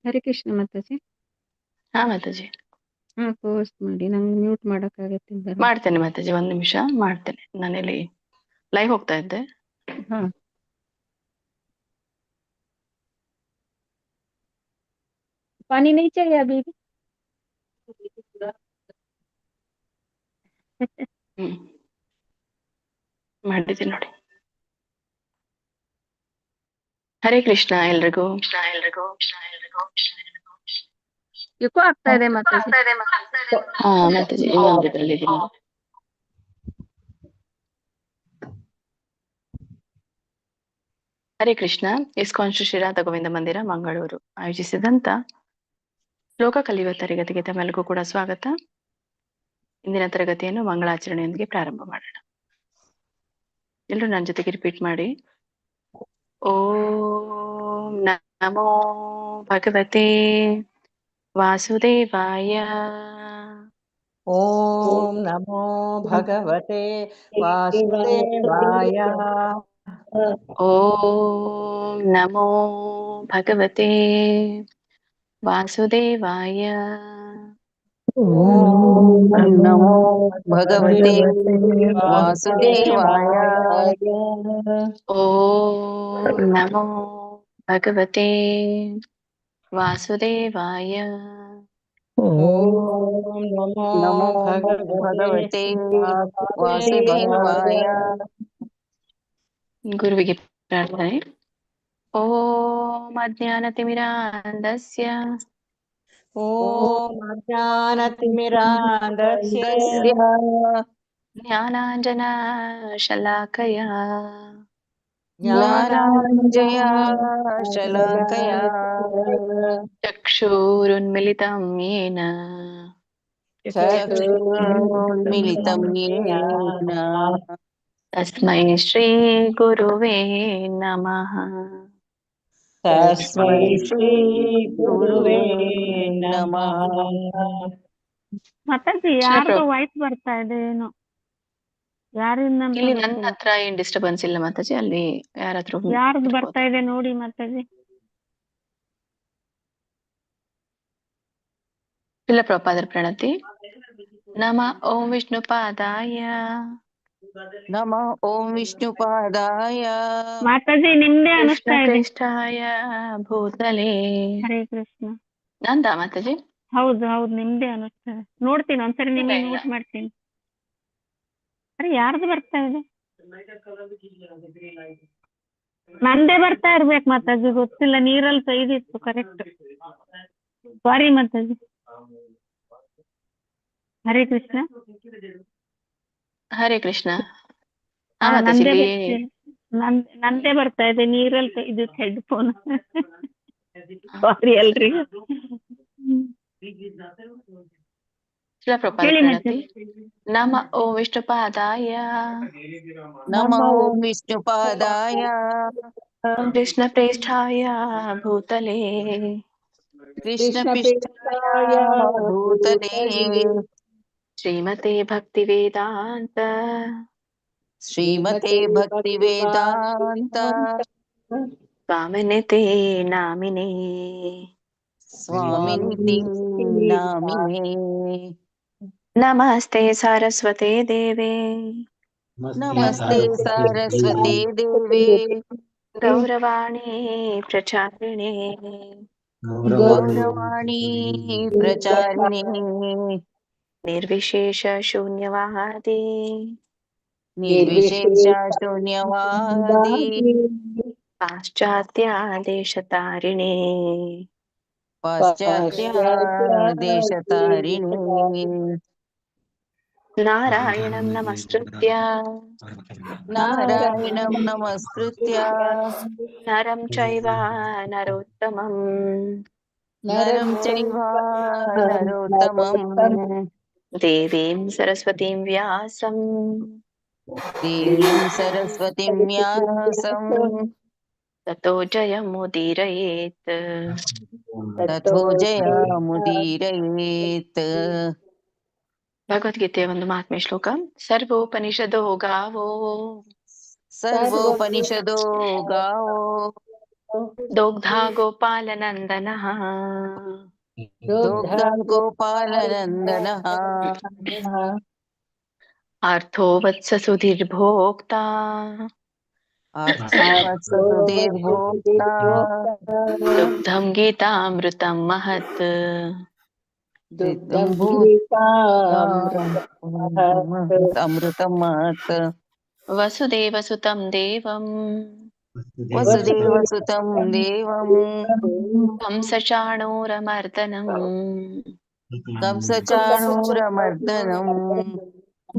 ಹರೇ ಕೃಷ್ಣ ಮಾತಾಜಿ. ಹಾ ಮಾತಾಜಿ, ಹಾ ಪೋಸ್ಟ್ ಮಾಡಿ, ನಂಗೆ ಮ್ಯೂಟ್ ಮಾಡಕ್ಕಾಗತ್ತಿಲ್ಲ. ಮಾಡ್ತೇನೆ ಮಾತಾಜಿ, 1 ನಿಮಿಷ ಮಾಡ್ತೇನೆ. ನಾನಿಲ್ಲಿ ಲೈವ್ ಹೋಗ್ತಾ ಇದ್ದೆ. ಹಾ पानी नहीं चाहिए अभी भी? ಹ್ಮ್ ಮಾಡಿದ್ದೀನಿ ನೋಡಿ. ಹರೇ ಕೃಷ್ಣ ಎಲ್ರಿಗೂ. ಯಾಕೋ ಆಗ್ತಾ ಇದೆ ಮಾತಾಜಿ. ಹಾ ಮಾತಾಜಿ, ಇನ್ನೊಂದು ಇದ್ರಲ್ಲಿ ಇದೀನಿ. ಹರೇ ಕೃಷ್ಣ. ಇಸ್ಕಾನ್ ಶ್ರೀ ಶ್ರೀರಾಧ ಗೋವಿಂದ ಮಂದಿರ ಮಂಗಳೂರು ಆಯೋಜಿಸಿದಂತ ಶ್ಲೋಕ ಕಲಿಯುವ ತರಗತಿಗೆ ತಮ್ಮೆಲ್ಲರಿಗೂ ಕೂಡ ಸ್ವಾಗತ. ಇಂದಿನ ತರಗತಿಯನ್ನು ಮಂಗಳಾಚರಣೆಯೊಂದಿಗೆ ಪ್ರಾರಂಭ ಮಾಡೋಣ. ಎಲ್ಲರೂ ನನ್ನ ಜೊತೆಗೆ ರಿಪೀಟ್ ಮಾಡಿ. ಓಂ ನಮೋ ಭಗವತೆ ವಾಸುದೇವಾಯ. ಓಂ ನಮೋ ಭಗವತೆ ವಾಸುದೇವಾಯ. ಓಂ ನಮೋ ಭಗವತೆ ವಾಸುದೇವಾಯ. ಓಂ ನಮೋ ಭಗವತೆ ವಾಸುದೇವಾಯ. ಓಂ ನಮೋ ಭಗವತೆ ವಾಸುದೇವಾಯ. ಓಂ ನಮೋ ಭಗವತೆ ವಾಸುದೇವಾಯ. ಗುರುವಿಗೆ ಪ್ರಾರ್ಥನೆ. ಓಂ ಅಜ್ಞಾನತಿಮಿರಾಂಧಸ್ಯ ಓಂ ಅಜ್ಞಾನತಿಮಿರಾಂಧಸ್ಯ ಜ್ಞಾನಾಂಜನಶಲಾಕಯಾ ಜ್ಞಾನಾಂಜನ ಶಲಾಕಯಾ ಚಕ್ಷುರುನ್ಮಿಲಿತಂ ಯೇನ ಚಕ್ಷುರುನ್ಮಿಲಿತಂ ಯೇನ ತಸ್ಮೈ ಶ್ರೀ ಗುರುವೇ ನಮಃ. ತಸ್ಮೈ ಶ್ರೀ ಗುರುವೇ ನಮಃ. ಮಾತಾಜಿ ಯಾರ್ದೋ ವಾಯ್ಸ್ ಬರ್ತಾ ಇದೆ ಏನೋ, ಯಾರಿಂದ ಅಂತ ಇಲ್ಲಿ ನನ್ನ ಗೊತ್ತಿಲ್ಲ. ಹತ್ರ ಏನ್ ಡಿಸ್ಟರ್ಬೆನ್ಸ್ ಇಲ್ಲ ಮಾತಾಜಿ, ಅಲ್ಲಿ ಯಾರಾದ್ರೂ ಯಾರ್ದು ಬರ್ತಾ ಇದೆ ನೋಡಿ ಮಾತಾಜಿ. ಇಲ್ಲ ಪ್ರಪಾದರ ಪ್ರಣತಿ. ನಮ ಓಂ ವಿಷ್ಣುಪಾದಾಯ ನಮ ಓಂ ವಿಷ್ಣುಪಾದಾಯ ಮಾತಾಜಿ ನಿಮ್ದೇ ಕೃಷ್ಣ ಅನಿಸ್ತಾ ಇದೆ. ಪ್ರೇಷ್ಠಾಯ ಭೂತಲೆ. ಹರೇ ಕೃಷ್ಣ. ನಂದ ಮಾತಾಜಿ? ಹೌದು ಹೌದು, ನಿಮ್ದೇ ಅನಿಸ್ತಾ ಇದೆ. ನೋಡ್ತೀನಿ ಒಂದ್ಸರಿ ಇಲ್ಲ, ನಿಮಗೆ ಇಲ್ಲ. ನೋಟ್ ಮಾಡ್ತೀನಿ. ಅರೆ ಯಾರ್ದು ಬರ್ತಾ ಇದೆ? ನಂದೇ ಬರ್ತಾ ಇರ್ಬೇಕು ಮಾತಾಜಿ, ಗೊತ್ತಿಲ್ಲ. ನೀರಲ್ಲಿ ಕೈದಿತ್ತು ಕರೆಕ್ಟ್. ಸಾರಿ ಮಾತಾಜಿ. ಹರೇ ಕೃಷ್ಣ. ಹರೇ ಕೃಷ್ಣ. ಹಾ, ಮಾತಾಜಿ ನಂದೇ ಇಲ್ಲಿ ನಂದೇ ಬರ್ತಾ ಇದೆ, ನೀರಲ್ಲಿ ಕೈದಿತ್ತು ಹೆಡ್ಫೋನ್. ಸಾರಿ ಎಲ್ರಿಗೂ. ಶಿಲ ಪ್ರಪಾದ ಹೇಳಿ ಪ್ರಣತಿ. ಮಾತಾಜಿ. ನಮ ಓಂ ವಿಷ್ಣುಪಾದಾಯ ನಮ ಓಂ ವಿಷ್ಣುಪಾದಾಯ ಕೃಷ್ಣ ಪ್ರೇಷ್ಠಾಯ ಭೂತಲೆ ಕೃಷ್ಣ ಪಿಷ್ಟಾಯ ಭೂತಲೆ ಶ್ರೀಮತೆ ಭಕ್ತಿ ವೇದಾಂತ ಶ್ರೀಮತೆ ಭಕ್ತಿ ವೇದಾಂತ ಸ್ವಾಮಿನಿತೆ ನಾಮಿನೇ ಸ್ವಾಮಿನಿತಿ ನಾಮಿನೇ. ನಮಸ್ತೆ ಸಾರಸ್ವತೆ ದೇವೆ ನಮಸ್ತೆ ಸಾರಸ್ವತೆ ದೇವೆ ಗೌರವಾಣಿ ಪ್ರಚಾರಿಣೆ ಗೌರವಾಣಿ ಪ್ರಚಾರಿಣೆ ನಿರ್ವಿಶೇಷ ಶೂನ್ಯವಾದಿ ನಿರ್ವಿಶೇಷ ಶೂನ್ಯವಾದಿ ಪಾಶ್ಚಾತ್ಯ ದೇಶತಾರಿಣೆ ಪಾಶ್ಚಾತ್ಯ ದೇಶತಾರಿಣಿ. ನಾರಾಯಣಂ ನಮಸ್ಕೃತ್ಯ ನಾರಾಯಣಂ ನಮಸ್ಕೃತ್ಯ ನರಂ ಚೈವ ನರೋತ್ತಮಂ ನರಂ ಚೈವ ನರೋತ್ತಮಂ ದೇವೀಂ ಸರಸ್ವತೀಂ ವ್ಯಾಸಂ ದೇವೀಂ ಸರಸ್ವತಿಂ ವ್ಯಾಸಂ ತಥೋ ಜಯಮುದೀರಯೇತ್. ತಥೋ ಜಯಮುದೀರಯೇತ್. ಭಗವದ್ಗೀತೆಯ ಒಂದು ಮಹಾತ್ಮೆ ಶ್ಲೋಕ. ಸರ್ವೋಪನಿಷದೋ ಗಾವೋ ಸರ್ವೋಪನಿಷದೋ ಗಾವೋ दोग्धा गोपालनन्दनः दुग्ध गोपालनन्दनः आर्थो वत्ससुधिर्भोक्ता अर्थो वत्ससुधीर्भोक्ता दुग्धं गीतामृतं महत् अमृतं महत् वसुदेवसुतं देवं वसुदेवसुतं देवं कंसचाणूरमर्दनम् कंसचाणूरमर्दनम्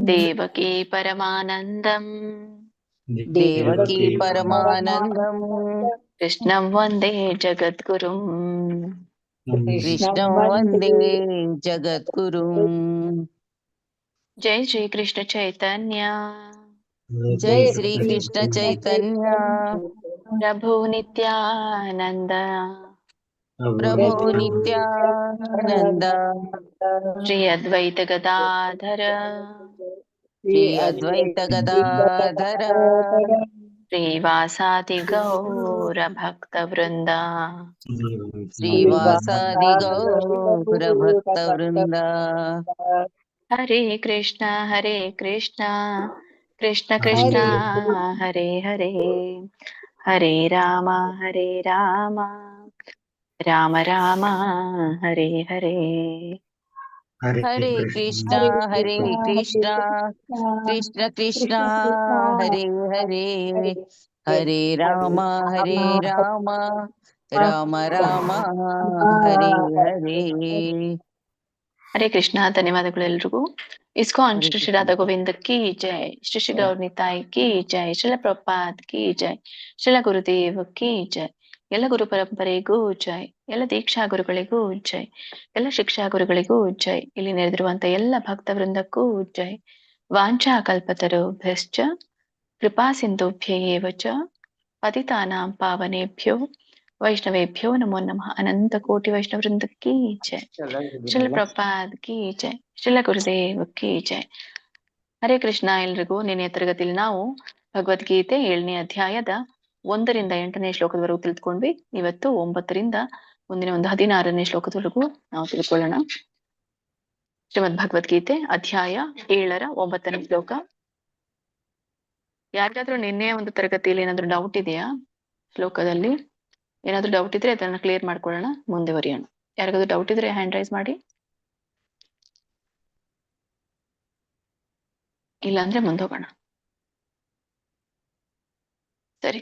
देवकी परमानन्दम् देवकी परमानन्दम् कृष्णं वन्दे जगद्गुरुम् कृष्णं वन्दे जगद्गुरुम् जय श्री कृष्ण चैतन्य जय श्री कृष्ण चैतन्य प्रभु नित्यानंद प्रभो नित्यानंद श्री अद्वैत गदाधर श्री अद्वैत गदाधर श्रीवासादि गौर भक्त वृंदा श्रीवासादि गौर भक्त वृंद हरे कृष्ण कृष्ण कृष्ण हरे हरे हरे राम राम राम हरे हरे हरे कृष्ण कृष्ण कृष्ण हरे हरे हरे राम राम राम हरे हरे ಹರೇ ಕೃಷ್ಣ. ಧನ್ಯವಾದಗಳು ಎಲ್ರಿಗೂ. ಇಸ್ಕಾನ್ ಹರೇ ಶ್ರೀ ಶ್ರೀ ಕೃಷ್ಣ. ರಾಧಾ ಗೋವಿಂದ ಕಿ ಜೈ, ಶ್ರೀ ಶ್ರೀ ಗೌರ್ ನಿತಾಯ್ ಕಿ ಜೈ, ಶ್ರೀಲ ಪ್ರಭುಪಾದ್ ಕಿ ಜೈ, ಶ್ರೀಲ ಗುರುದೇವ್ ಕಿ ಜೈ. ಎಲ್ಲ ಗುರು ಪರಂಪರೆಗೂ ಜೈ, ಎಲ್ಲ ದೀಕ್ಷಾ ಗುರುಗಳಿಗೂ ಜೈ, ಎಲ್ಲ ಶಿಕ್ಷಾ ಗುರುಗಳಿಗೂ ಜೈ, ಇಲ್ಲಿ ನೆರೆದಿರುವಂತ ಎಲ್ಲ ಭಕ್ತ ವೃಂದಕ್ಕೂ ಜೈ. ವಾಂಛಾ ಕಲ್ಪತರುಭ್ಯಶ್ಚ ಕೃಪಾ ಸಿಂಧುಭ್ಯೇವ ಚ ಪತಿತಾನಾಂ ಪಾವನೇಭ್ಯೋ ವೈಷ್ಣವೇಭ್ಯೋ ನಮೋ ನಮಃ. ಅನಂತ ಕೋಟಿ ವೈಷ್ಣವ ವೃಂದ ಕಿ ಜೈ, ಶ್ರೀಲ ಪ್ರಭುಪಾದ್ ಕಿ ಜೈ, ಶ್ರೀಲ ಗುರುದೇವ್ ಕಿ ಜೈ. ಹರೇ ಕೃಷ್ಣ ಎಲ್ರಿಗೂ. ನಿನ್ನೆ ತರಗತಿಯಲ್ಲಿ ನಾವು ಭಗವದ್ಗೀತೆ 7ನೇ ಅಧ್ಯಾಯದ 1ರಿಂದ 8ನೇ ಶ್ಲೋಕದವರೆಗೂ ತಿಳ್ಕೊಂಡ್ವಿ. ಇವತ್ತು 9ರಿಂದ ಮುಂದಿನ ಒಂದು 16ನೇ ಶ್ಲೋಕದವರೆಗೂ ನಾವು ತಿಳ್ಕೊಳ್ಳೋಣ. ಶ್ರೀಮದ್ ಭಗವದ್ಗೀತೆ ಅಧ್ಯಾಯ 7ರ 9ನೇ ಶ್ಲೋಕ. ಯಾರಿಗಾದ್ರೂ ನಿನ್ನೆ ಒಂದು ತರಗತಿಯಲ್ಲಿ ಏನಾದ್ರೂ ಡೌಟ್ ಇದೆಯಾ? ಶ್ಲೋಕದಲ್ಲಿ ಏನಾದ್ರೂ ಡೌಟ್ ಇದ್ರೆ ಅದನ್ನ ಕ್ಲಿಯರ್ ಮಾಡ್ಕೊಳ್ಳೋಣ, ಮುಂದುವರಿಯೋಣ. ಯಾರಿಗಾದ್ರೂ ಡೌಟ್ ಇದ್ರೆ ಹ್ಯಾಂಡ್ ರೈಸ್ ಮಾಡಿ, ಇಲ್ಲ ಅಂದ್ರೆ ಮುಂದೋಗೋಣ. ಸರಿ,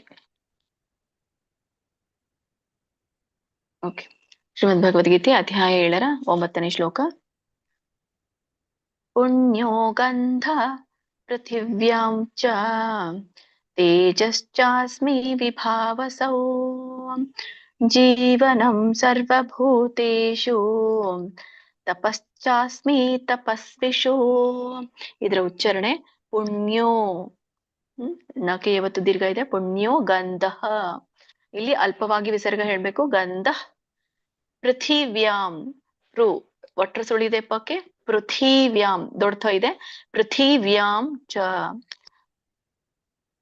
ಓಕೆ. ಶ್ರೀಮದ್ ಭಗವದ್ಗೀತೆ ಅಧ್ಯಾಯ 7ರ 9ನೇ ಶ್ಲೋಕ. ಪುಣ್ಯೋ ಗಂಧ ಪೃಥಿವ್ಯಾಂ ಚ ತೇಜಶ್ಚಾಸ್ಮಿ ವಿಭಾವಸೌ ಜೀವನಂ ಸರ್ವಭೂತೇಷು ತಪಶ್ಚಾಸ್ಮಿ ತಪಸ್ವಿಷು. ಇದರ ಉಚ್ಚಾರಣೆ ಪುಣ್ಯೋ, ನಕೆ ಯಾವತ್ತು ದೀರ್ಘ ಇದೆ. ಪುಣ್ಯೋ ಗಂಧ, ಇಲ್ಲಿ ಅಲ್ಪವಾಗಿ ವಿಸರ್ಗ ಹೇಳ್ಬೇಕು. ಗಂಧ ಪೃಥಿವ್ಯಾಂ, ಪೃ ಒಟ್ರ ಸುಳಿದೆ ಪಕ್ಕೆ, ಪೃಥಿವ್ಯಾಂ ದೊಡ್ಡ ಇದೆ. ಪೃಥಿವ್ಯಾಂ ಚ,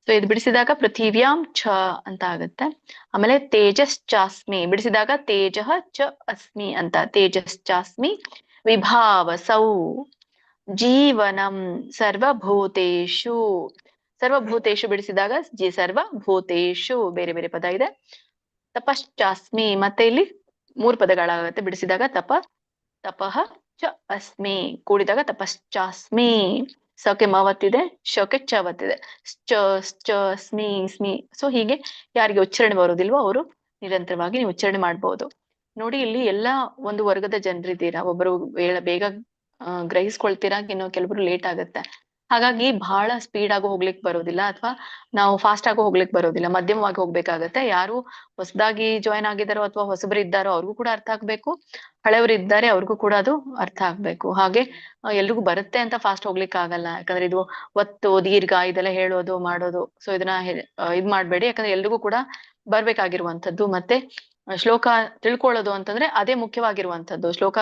ಸೊ ಇದು ಬಿಡಿಸಿದಾಗ ಪೃಥಿವ್ಯಾಂ ಛ ಅಂತ ಆಗುತ್ತೆ. ಆಮೇಲೆ ತೇಜಶ್ಚಾಸ್ಮಿ ಬಿಡಿಸಿದಾಗ ತೇಜ ಚ ಅಸ್ಮಿ ಅಂತ, ತೇಜಶ್ಚಾಸ್ಮಿ ವಿಭಾವಸೌ ಜೀವನಂ ಸರ್ವಭೂತೇಷು, ಸರ್ವಭೂತೇಷು ಬಿಡಿಸಿದಾಗ ಸರ್ವಭೂತೇಷು ಬೇರೆ ಬೇರೆ ಪದ ಇದೆ. ತಪಶ್ಚಾಸ್ಮಿ, ಮತ್ತೆ ಇಲ್ಲಿ 3 ಪದಗಳಾಗುತ್ತೆ ಬಿಡಿಸಿದಾಗ. ತಪಃ ಚ ಅಸ್ಮಿ ಕೂಡಿದಾಗ ತಪಶ್ಚಾಸ್ಮಿ. ಸಕೆ ಮವತ್ತಿದೆ, ಶಕೆ ಚವತ್ತಿದೆ. ಸ್ಮಿ ಸ್ಮಿ. ಸೊ ಹೀಗೆ ಯಾರಿಗೆ ಉಚ್ಚಾರಣೆ ಬರೋದಿಲ್ವೋ ಅವರು ನಿರಂತರವಾಗಿ ನೀವು ಉಚ್ಚಾರಣೆ ಮಾಡ್ಬೋದು. ನೋಡಿ, ಇಲ್ಲಿ ಎಲ್ಲಾ ಒಂದು ವರ್ಗದ ಜನರಿದ್ದೀರಾ. ಒಬ್ಬರು ಬೇಗ ಗ್ರಹಿಸ್ಕೊಳ್ತೀರಾ, ಇನ್ನು ಕೆಲವರು ಲೇಟ್ ಆಗುತ್ತೆ. ಹಾಗಾಗಿ ಬಹಳ ಸ್ಪೀಡ್ ಆಗಿ ಹೋಗ್ಲಿಕ್ಕೆ ಬರೋದಿಲ್ಲ, ಅಥವಾ ನಾವು ಫಾಸ್ಟ್ ಆಗಿ ಹೋಗ್ಲಿಕ್ಕೆ ಬರೋದಿಲ್ಲ, ಮಧ್ಯಮವಾಗಿ ಹೋಗ್ಬೇಕಾಗತ್ತೆ. ಯಾರು ಹೊಸದಾಗಿ ಜಾಯ್ನ್ ಆಗಿದಾರೋ ಅಥವಾ ಹೊಸಬರು ಇದ್ದಾರೋ ಅವ್ರಿಗೂ ಕೂಡ ಅರ್ಥ ಆಗ್ಬೇಕು, ಹಳೆಯವರು ಇದ್ದಾರೆ ಅವ್ರಿಗೂ ಕೂಡ ಅದು ಅರ್ಥ ಆಗ್ಬೇಕು. ಹಾಗೆ ಎಲ್ರಿಗೂ ಬರುತ್ತೆ ಅಂತ ಫಾಸ್ಟ್ ಹೋಗ್ಲಿಕ್ಕೆ ಆಗಲ್ಲ, ಯಾಕಂದ್ರೆ ಇದು ಒತ್ತು ದೀರ್ಘ ಇದೆಲ್ಲ ಹೇಳೋದು ಮಾಡೋದು. ಸೊ ಇದನ್ನ ಇದ್ ಮಾಡ್ಬೇಡಿ, ಯಾಕಂದ್ರೆ ಎಲ್ರಿಗೂ ಕೂಡ ಬರ್ಬೇಕಾಗಿರುವಂತದ್ದು. ಮತ್ತೆ ಶ್ಲೋಕ ತಿಳ್ಕೊಳ್ಳೋದು ಅಂತಂದ್ರೆ ಅದೇ ಮುಖ್ಯವಾಗಿರುವಂತದ್ದು. ಶ್ಲೋಕ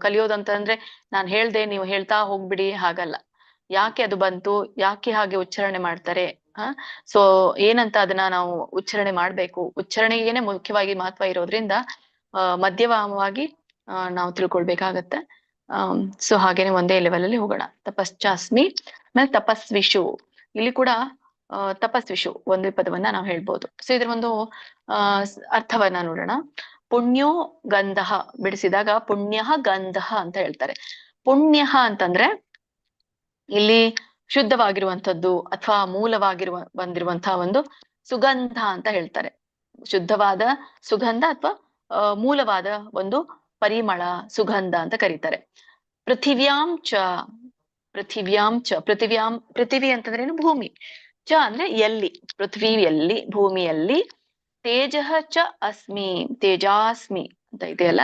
ಕಲಿಯೋದಂತಂದ್ರೆ ನಾನ್ ಹೇಳ್ದೆ ನೀವು ಹೇಳ್ತಾ ಹೋಗ್ಬಿಡಿ, ಹಾಗಲ್ಲ. ಯಾಕೆ ಅದು ಬಂತು, ಯಾಕೆ ಹಾಗೆ ಉಚ್ಚಾರಣೆ ಮಾಡ್ತಾರೆ ಸೊ ಏನಂತ ಅದನ್ನ ನಾವು ಉಚ್ಚಾರಣೆ ಮಾಡ್ಬೇಕು, ಉಚ್ಚಾರಣೆಗೇನೆ ಮುಖ್ಯವಾಗಿ ಮಹತ್ವ ಇರೋದ್ರಿಂದ ಮಧ್ಯಮವಾಗಿ ನಾವು ತಿಳ್ಕೊಳ್ಬೇಕಾಗತ್ತೆ. ಸೊ ಹಾಗೇನೆ ಒಂದೇ ಲೆವೆಲ್ ಅಲ್ಲಿ ಹೋಗೋಣ. ತಪಶ್ಚಾಸ್ಮಿ ಆಮೇಲೆ ತಪಸ್ವಿಷು, ಇಲ್ಲಿ ಕೂಡ ತಪಸ್ವಿಷು ಒಂದು ಪದವನ್ನ ನಾವು ಹೇಳ್ಬೋದು. ಸೊ ಇದ್ರ ಒಂದು ಅರ್ಥವನ್ನ ನೋಡೋಣ. ಪುಣ್ಯೋ ಗಂಧ ಬಿಡಿಸಿದಾಗ ಪುಣ್ಯ ಗಂಧ ಅಂತ ಹೇಳ್ತಾರೆ. ಪುಣ್ಯ ಅಂತಂದ್ರೆ ಇಲ್ಲಿ ಶುದ್ಧವಾಗಿರುವಂತದ್ದು ಅಥವಾ ಬಂದಿರುವಂತಹ ಒಂದು ಸುಗಂಧ ಅಂತ ಹೇಳ್ತಾರೆ. ಶುದ್ಧವಾದ ಸುಗಂಧ ಅಥವಾ ಮೂಲವಾದ ಒಂದು ಪರಿಮಳ, ಸುಗಂಧ ಅಂತ ಕರೀತಾರೆ. ಪೃಥಿವಿ ಅಂತಂದ್ರೆ ಏನು? ಭೂಮಿ. ಚ ಅಂದ್ರೆ ಎಲ್ಲಿ, ಪೃಥ್ವಿಯಲ್ಲಿ, ಭೂಮಿಯಲ್ಲಿ. ತೇಜಃ ಚ ಅಸ್ಮಿ, ತೇಜಾಸ್ಮಿ ಅಂತ ಇದೆಯಲ್ಲ,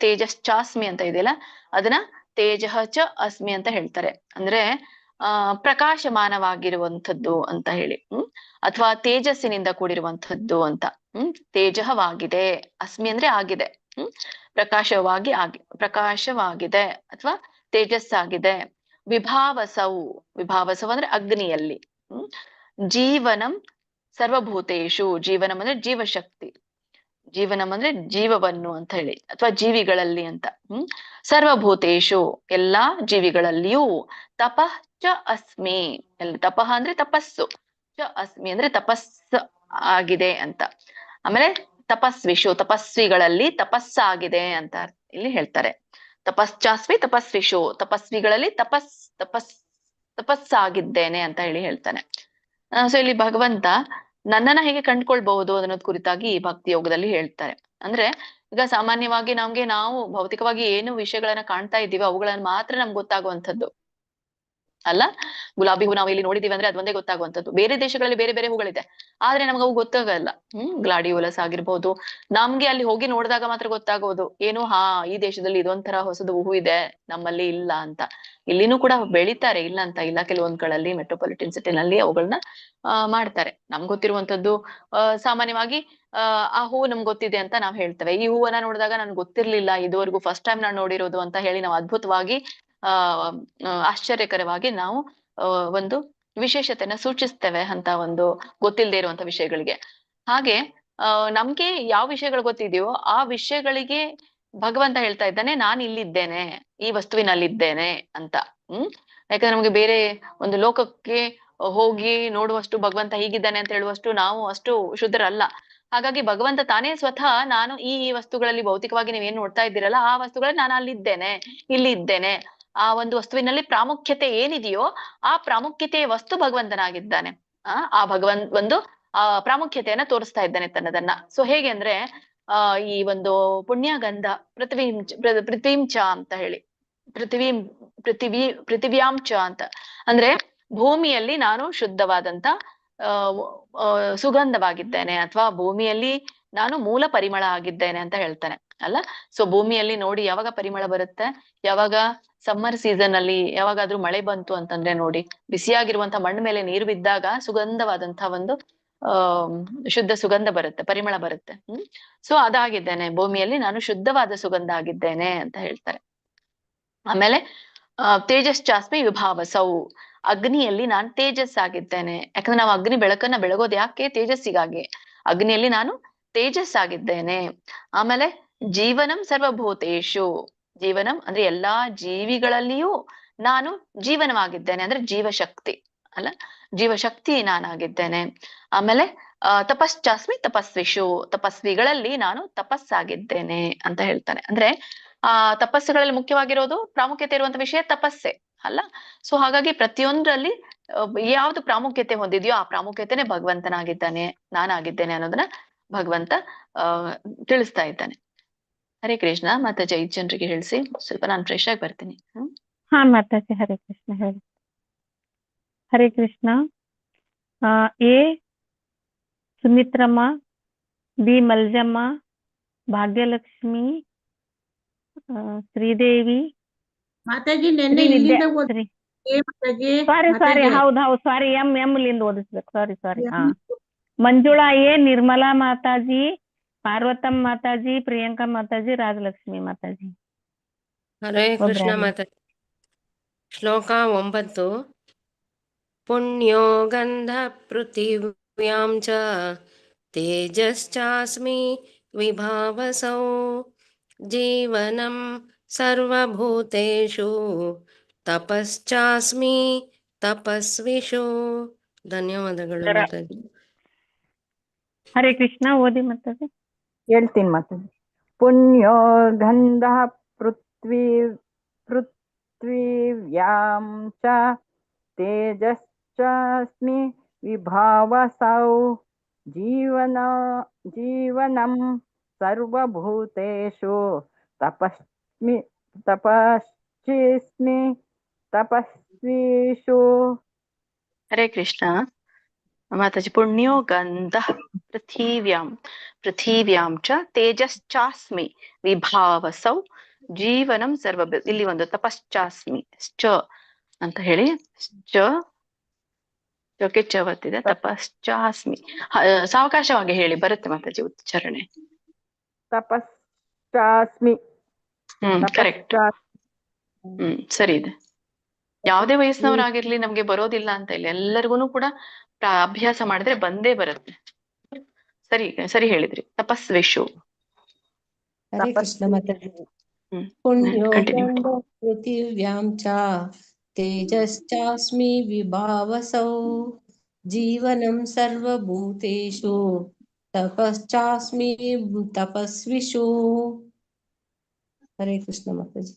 ತೇಜಶ್ಚಾಸ್ಮಿ ಅಂತ ಇದೆಯಲ್ಲ, ಅದನ್ನ ತೇಜಃ ಚ ಅಸ್ಮಿ ಅಂತ ಹೇಳ್ತಾರೆ. ಅಂದ್ರೆ ಪ್ರಕಾಶಮಾನವಾಗಿರುವಂಥದ್ದು ಅಂತ ಹೇಳಿ, ಅಥವಾ ತೇಜಸ್ಸಿನಿಂದ ಕೂಡಿರುವಂಥದ್ದು ಅಂತ. ತೇಜಃವಾಗಿದೆ, ಅಸ್ಮಿ ಅಂದ್ರೆ ಆಗಿದೆ, ಪ್ರಕಾಶವಾಗಿದೆ ಅಥವಾ ತೇಜಸ್ಸಾಗಿದೆ. ವಿಭಾವಸೌ ಅಂದ್ರೆ ಅಗ್ನಿಯಲ್ಲಿ. ಜೀವನಂ ಸರ್ವಭೂತೇಶು, ಜೀವನಂ ಅಂದ್ರೆ ಜೀವಶಕ್ತಿ, ಜೀವನಂ ಅಂದ್ರೆ ಜೀವವನ್ನು ಅಂತ ಹೇಳಿ, ಅಥವಾ ಜೀವಿಗಳಲ್ಲಿ ಅಂತ. ಸರ್ವಭೂತೇಶು ಎಲ್ಲಾ ಜೀವಿಗಳಲ್ಲಿಯೂ. ತಪಃ ಚ ಅಸ್ಮಿ, ತಪಃ ಅಂದ್ರೆ ತಪಸ್ಸು, ಚ ಅಸ್ಮಿ ಅಂದ್ರೆ ತಪಸ್ಸು ಆಗಿದೆ ಅಂತ. ಆಮೇಲೆ ತಪಸ್ವಿಷು, ತಪಸ್ವಿಗಳಲ್ಲಿ ತಪಸ್ಸಾಗಿದೆ ಅಂತ ಇಲ್ಲಿ ಹೇಳ್ತಾರೆ. ತಪಶ್ಚಾಸ್ಮಿ ತಪಸ್ವಿಷು, ತಪಸ್ವಿಗಳಲ್ಲಿ ತಪಸ್ಸಾಗಿದ್ದೇನೆ ಅಂತ ಹೇಳಿ ಹೇಳ್ತಾನೆ. ಸೊ ಇಲ್ಲಿ ಭಗವಂತ ನನ್ನನ್ನ ಹೇಗೆ ಕಂಡ್ಕೊಳ್ಬಹುದು ಅನ್ನೋದ್ ಕುರಿತಾಗಿ ಈ ಭಕ್ತಿ ಯೋಗದಲ್ಲಿ ಹೇಳ್ತಾರೆ. ಅಂದ್ರೆ ಈಗ ಸಾಮಾನ್ಯವಾಗಿ ನಾವು ಭೌತಿಕವಾಗಿ ಏನು ವಿಷಯಗಳನ್ನ ಕಾಣ್ತಾ ಇದ್ದೀವಿ ಅವುಗಳನ್ನ ಮಾತ್ರ ನಮ್ಗೆ ಗೊತ್ತಾಗುವಂಥದ್ದು ಅಲ್ಲ. ಗುಲಾಬಿ ಹೂ ನಾವು ಇಲ್ಲಿ ನೋಡಿದೀವಿ ಅಂದ್ರೆ ಅದೊಂದೇ ಗೊತ್ತಾಗುವಂಥದ್ದು. ಬೇರೆ ದೇಶಗಳಲ್ಲಿ ಬೇರೆ ಬೇರೆ ಹೂಗಳಿದೆ, ಆದ್ರೆ ನಮ್ಗೆ ಅವು ಗೊತ್ತಾಗಲ್ಲ. ಗ್ಲಾಡಿಯೋಲಸ್ ಆಗಿರ್ಬೋದು, ನಮ್ಗೆ ಅಲ್ಲಿ ಹೋಗಿ ನೋಡಿದಾಗ ಮಾತ್ರ ಗೊತ್ತಾಗೋದು ಏನು, ಈ ದೇಶದಲ್ಲಿ ಇದೊಂಥರ ಹೊಸದು ಹೂ ಇದೆ, ನಮ್ಮಲ್ಲಿ ಇಲ್ಲ ಅಂತ. ಇಲ್ಲಿನೂ ಕೂಡ ಬೆಳಿತಾರೆ, ಇಲ್ಲ ಅಂತ ಇಲ್ಲ, ಕೆಲವೊಂದ್ ಕಡೆಯಲ್ಲಿ ಮೆಟ್ರೋಪಾಲಿಟನ್ ಸಿಟಿನಲ್ಲಿ ಅವುಗಳನ್ನ ಮಾಡ್ತಾರೆ. ನಮ್ಗೆ ಗೊತ್ತಿರುವಂತದ್ದು ಸಾಮಾನ್ಯವಾಗಿ ಆ ಹೂವು ನಮ್ಗೆ ಗೊತ್ತಿದೆ ಅಂತ ನಾವ್ ಹೇಳ್ತೇವೆ. ಈ ಹೂವನ್ನ ನೋಡಿದಾಗ ನನ್ಗೆ ಗೊತ್ತಿರ್ಲಿಲ್ಲ, ಇದುವರೆಗೂ ಫಸ್ಟ್ ಟೈಮ್ ನಾನು ನೋಡಿರೋದು ಅಂತ ಹೇಳಿ ನಾವು ಅದ್ಭುತವಾಗಿ ಆಶ್ಚರ್ಯಕರವಾಗಿ ನಾವು ಒಂದು ವಿಶೇಷತೆನ ಸೂಚಿಸ್ತೇವೆ ಅಂತ ಒಂದು ಗೊತ್ತಿಲ್ಲದೆ ಇರುವಂತ ವಿಷಯಗಳಿಗೆ. ಹಾಗೆ ನಮ್ಗೆ ಯಾವ ವಿಷಯಗಳು ಗೊತ್ತಿದೆಯೋ ಆ ವಿಷಯಗಳಿಗೆ ಭಗವಂತ ಹೇಳ್ತಾ ಇದ್ದಾನೆ, ನಾನು ಇಲ್ಲಿದ್ದೇನೆ, ಈ ವಸ್ತುವಿನಲ್ಲಿದ್ದೇನೆ ಅಂತ. ಯಾಕಂದ್ರೆ ನಮ್ಗೆ ಬೇರೆ ಒಂದು ಲೋಕಕ್ಕೆ ಹೋಗಿ ನೋಡುವಷ್ಟು ಭಗವಂತ ಹೀಗಿದ್ದಾನೆ ಅಂತ ಹೇಳುವಷ್ಟು ನಾವು ಅಷ್ಟು ಶುದ್ಧರಲ್ಲ. ಹಾಗಾಗಿ ಭಗವಂತ ತಾನೇ ಸ್ವತಃ ನಾನು ಈ ವಸ್ತುಗಳಲ್ಲಿ ಭೌತಿಕವಾಗಿ ನೀವೇನ್ ನೋಡ್ತಾ ಇದ್ದೀರಲ್ಲ ಆ ವಸ್ತುಗಳಲ್ಲಿ ನಾನು ಅಲ್ಲಿದ್ದೇನೆ, ಇಲ್ಲಿ ಇದ್ದೇನೆ. ಆ ಒಂದು ವಸ್ತುವಿನಲ್ಲಿ ಪ್ರಾಮುಖ್ಯತೆ ಏನಿದೆಯೋ ಆ ಪ್ರಾಮುಖ್ಯತೆಯ ವಸ್ತು ಭಗವಂತನಾಗಿದ್ದಾನೆ. ಆ ಒಂದು ಪ್ರಾಮುಖ್ಯತೆಯನ್ನ ತೋರಿಸ್ತಾ ಇದ್ದಾನೆ ತನ್ನದನ್ನ. ಸೊ ಹೇಗೆ ಅಂದ್ರೆ ಈ ಒಂದು ಪುಣ್ಯಗಂಧ ಪೃಥ್ವೀಂಚ ಅಂತ ಹೇಳಿ, ಪೃಥಿವ್ಯಾಂಚ ಅಂತ ಅಂದ್ರೆ ಭೂಮಿಯಲ್ಲಿ ನಾನು ಶುದ್ಧವಾದಂತ ಸುಗಂಧವಾಗಿದ್ದೇನೆ, ಅಥವಾ ಭೂಮಿಯಲ್ಲಿ ನಾನು ಮೂಲ ಪರಿಮಳ ಆಗಿದ್ದೇನೆ ಅಂತ ಹೇಳ್ತಾನೆ ಅಲ್ಲ. ಸೊ ಭೂಮಿಯಲ್ಲಿ ನೋಡಿ ಯಾವಾಗ ಪರಿಮಳ ಬರುತ್ತೆ, ಯಾವಾಗ ಸಮ್ಮರ್ ಸೀಸನ್ ಅಲ್ಲಿ ಯಾವಾಗಾದ್ರೂ ಮಳೆ ಬಂತು ಅಂತಂದ್ರೆ ನೋಡಿ, ಬಿಸಿಯಾಗಿರುವಂತ ಮಣ್ಣು ಮೇಲೆ ನೀರು ಬಿದ್ದಾಗ ಸುಗಂಧವಾದಂತಹ ಒಂದು ಶುದ್ಧ ಸುಗಂಧ ಬರುತ್ತೆ, ಪರಿಮಳ ಬರುತ್ತೆ. ಸೊ ಅದಾಗಿದ್ದೇನೆ, ಭೂಮಿಯಲ್ಲಿ ನಾನು ಶುದ್ಧವಾದ ಸುಗಂಧ ಆಗಿದ್ದೇನೆ ಅಂತ ಹೇಳ್ತಾರೆ. ಆಮೇಲೆ ತೇಜಶ್ಚಾಸ್ಮಿ ವಿಭಾವಸೌ, ಅಗ್ನಿಯಲ್ಲಿ ನಾನು ತೇಜಸ್ಸಾಗಿದ್ದೇನೆ. ಯಾಕಂದ್ರೆ ನಾವು ಅಗ್ನಿ ಬೆಳಕನ್ನ ಬೆಳಗೋದು ಯಾಕೆ? ತೇಜಸ್ಸಿಗಾಗಿ. ಅಗ್ನಿಯಲ್ಲಿ ನಾನು ತೇಜಸ್ಸಾಗಿದ್ದೇನೆ. ಆಮೇಲೆ ಜೀವನಂ ಸರ್ವಭೂತೇಶು, ಜೀವನಂ ಅಂದ್ರೆ ಎಲ್ಲಾ ಜೀವಿಗಳಲ್ಲಿಯೂ ನಾನು ಜೀವನವಾಗಿದ್ದೇನೆ, ಅಂದ್ರೆ ಜೀವಶಕ್ತಿ ಅಲ್ಲ, ಜೀವಶಕ್ತಿ ನಾನಾಗಿದ್ದೇನೆ. ಆಮೇಲೆ ತಪಶ್ಚಾಸ್ಮಿ ತಪಸ್ವಿಷು, ತಪಸ್ವಿಗಳಲ್ಲಿ ನಾನು ತಪಸ್ಸಾಗಿದ್ದೇನೆ ಅಂತ ಹೇಳ್ತಾನೆ. ಅಂದ್ರೆ ತಪಸ್ಸುಗಳಲ್ಲಿ ಮುಖ್ಯವಾಗಿರೋದು ಪ್ರಾಮುಖ್ಯತೆ ಇರುವಂತ ವಿಷಯ ತಪಸ್ಸೆ ಅಲ್ಲ. ಸೊ ಹಾಗಾಗಿ ಪ್ರತಿಯೊಂದರಲ್ಲಿ ಯಾವ್ದು ಪ್ರಾಮುಖ್ಯತೆ ಹೊಂದಿದೆಯೋ ಆ ಪ್ರಾಮುಖ್ಯತೆನೆ ಭಗವಂತನಾಗಿದ್ದಾನೆ, ನಾನಾಗಿದ್ದೇನೆ ಅನ್ನೋದನ್ನ ಭಗವಂತ ತಿಳಿಸ್ತಾ ಇದ್ದಾನೆ. ಹರೇ ಕೃಷ್ಣ. ಮಾತಾಜಿ 5 ಜನರಿಗೆ ಹೇಳಿಸಿ, ಸ್ವಲ್ಪ ನಾನು ಫ್ರೆಶ್ ಆಗಿ ಬರ್ತೀನಿ. ಹಾ ಮಾತಾಜಿ, ಹರೇ ಕೃಷ್ಣ ಹೇಳಿ. ಹರೇ ಕೃಷ್ಣ. ಎ ಸುಮಿತ್ರಮ್ಮ, ಬಿ ಮಲ್ಜಮ್ಮ, ಭಾಗ್ಯಲಕ್ಷ್ಮಿ, ಶ್ರೀದೇವಿ, ಮಾತಾಜಿ ನೆನ್ನೆ ಇಲ್ಲಿಂದ ಸಾರಿ ಹೌದು ಸಾರಿ, ಎಂ ಲಿಂದ ಓದಿಸ್ಬೇಕು, ಸಾರಿ. ಮಂಜುಳಾ ಎ, ನಿರ್ಮಲಾ ಮಾತಾಜಿ, ಪಾರ್ವತಮ್ಮ ಮಾತಾಜಿ, ಪ್ರಿಯಾಂಕಾ ಮಾತಾಜಿ, ರಾಜಲಕ್ಷ್ಮಿ ಮಾತಾಜಿ. ಹರೇ ಕೃಷ್ಣ ಮಾತಾಜಿ. ಶ್ಲೋಕ 9. पुण्यो गन्धः पृथिव्यां च तेजश्चास्मि विभावसौ जीवनं सर्वभूतेषु तपಶ್ಚಾಸ್ಮಿ ತಪಸ್ವಿಷು. ಧನ್ಯವಾದಗಳು ಮಾತಾಜಿ. ಹರೇ ಕೃಷ್ಣ. ಓದಿ ಮಾತಾಜಿ. ಹೇಳ್ತೀನಿ ಮಾತಾಜಿ. ಪುಣ್ಯೋ ಗಂಧ ಪೃಥ್ವೀವ್ಯಾಂ ಚ ತೇಜಶ್ಚಾಸ್ಮಿ ವಿಭಾವಸೌ ಜೀವನಂ ಸರ್ವಭೂತೇಷು ತಪಶ್ಚಿಸ್ಮಿ ತಪಸ್ವಿಷು. ಹರೇ ಕೃಷ್ಣ ಮಾತಾಜಿ. ಪುಣ್ಯೋ ಗಂಧ ಪೃಥಿವ್ಯಾಂ ಚ ತೇಜಶ್ಚಾಸ್ಮಿ ವಿಭಾವಸೌ ಜೀವನಂ ಸರ್ವ. ಇಲ್ಲಿ ಒಂದು ತಪಶ್ಚಾಸ್ಮಿ ಚ ಅಂತ ಹೇಳಿ, ಚಕ್ಕೆ ಚವತ್ತಿದೆ. ತಪಶ್ಚಾಸ್ಮಿ ಸಾವಕಾಶವಾಗಿ ಹೇಳಿ, ಬರುತ್ತೆ ಮಾತಾಜಿ ಉಚ್ಚಾರಣೆ. ತಪಶ್ಚಾಸ್ಮಿ. ಕರೆಕ್ಟ್. ಸರಿ ಇದೆ. ಯಾವುದೇ ವಯಸ್ಸಿನವರಾಗಿರ್ಲಿ ನಮ್ಗೆ ಬರೋದಿಲ್ಲ ಅಂತ ಇಲ್ಲ, ಎಲ್ಲರಿಗೂ ಕೂಡ ಅಭ್ಯಾಸ ಮಾಡಿದ್ರೆ ಬಂದೇ ಬರುತ್ತೆ. ಸರಿ ಸರಿ ಹೇಳಿದ್ರಿ. ತಪಸ್ವಿಷು. ಹರೇ ಕೃಷ್ಣ ಮಾತಾಜಿ. ಪುಣ್ಯೋ ಗಂಧ ಪೃಥಿವ್ಯಾಂ ಚ ತೇಜಶ್ಚಾಸ್ಮಿ ವಿಭಾವಸೌ ಜೀವನಂ ಸರ್ವಭೂತೇಷು ತಪಶ್ಚಾಸ್ಮಿ ತಪಸ್ವಿಷು. ಹರೇ ಕೃಷ್ಣ ಮಾತಾಜಿ.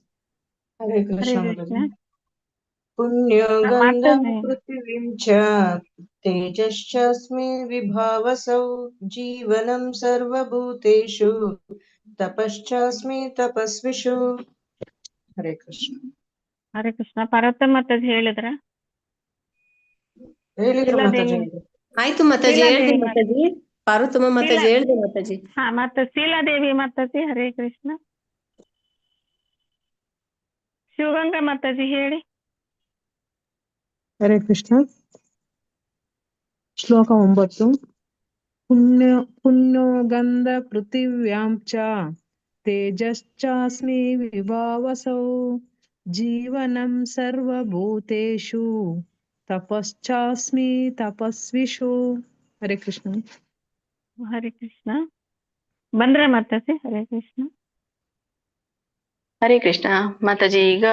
ಹರೇ ಹರೇ ಕೃಷ್ಣ ಕೃಷ್ಣ. ಪುಣ್ಯೋ ಗಂಧ ಮಾತಾಜಿ. ಪೃಥಿವೀಂ ಚ ತೇಜಶ್ಚಾಸ್ಮಿ ವಿಭಾವಸೌ ಜೀವನಂ ಸರ್ವಭೂತೇಷು ತಪಶ್ಚಾಸ್ಮಿ ತಪಸ್ವಿಷು. ಹರೇ ಕೃಷ್ಣ. ಹರೇ ಕೃಷ್ಣ. ಪಾರ್ವತಮ್ಮ ಮಾತಾಜಿ ಹೇಳಿದ್ರ? ಹೇಳಿದ್ರು ಮಾತಾಜಿ. ಆಯ್ತು ಮಾತಾಜಿ, ಹೇಳ್ದೆ ಮಾತಾಜಿ. ಪಾರ್ವತಮ್ಮ ಮಾತಾಜಿ ಹೇಳ್ದೆ ಮಾತಾಜಿ. ಹಾ, ಮತ್ತೆ ಶೀಲಾದೇವಿ ಮಾತಾಜಿ. ಹರೇ ಕೃಷ್ಣ. ಶಿವಗಂಗಾ ಮಾತಾಜಿ ಹೇಳಿ. ಹರೇ ಕೃಷ್ಣ. ಶ್ಲೋಕ 9. ಪುಣ್ಯೋ ಗಂಧ ಪೃಥಿವ್ಯಾಂ ಚ ತೇಜಶ್ಚಾಸ್ಮಿ ವಿಭಾವಸೌ ಜೀವನಂ ಸರ್ವಭೂತೇಷು ತಪಶ್ಚಾಸ್ಮಿ ತಪಸ್ವಿಷು. ಹರೇ ಕೃಷ್ಣ. ಹರೇ ಕೃಷ್ಣ. ಬಂದ್ರ ಮಾತಾಜಿ. ಹರೇ ಕೃಷ್ಣ. ಹರೇ ಕೃಷ್ಣ ಮಾತಾಜಿ. ಈಗ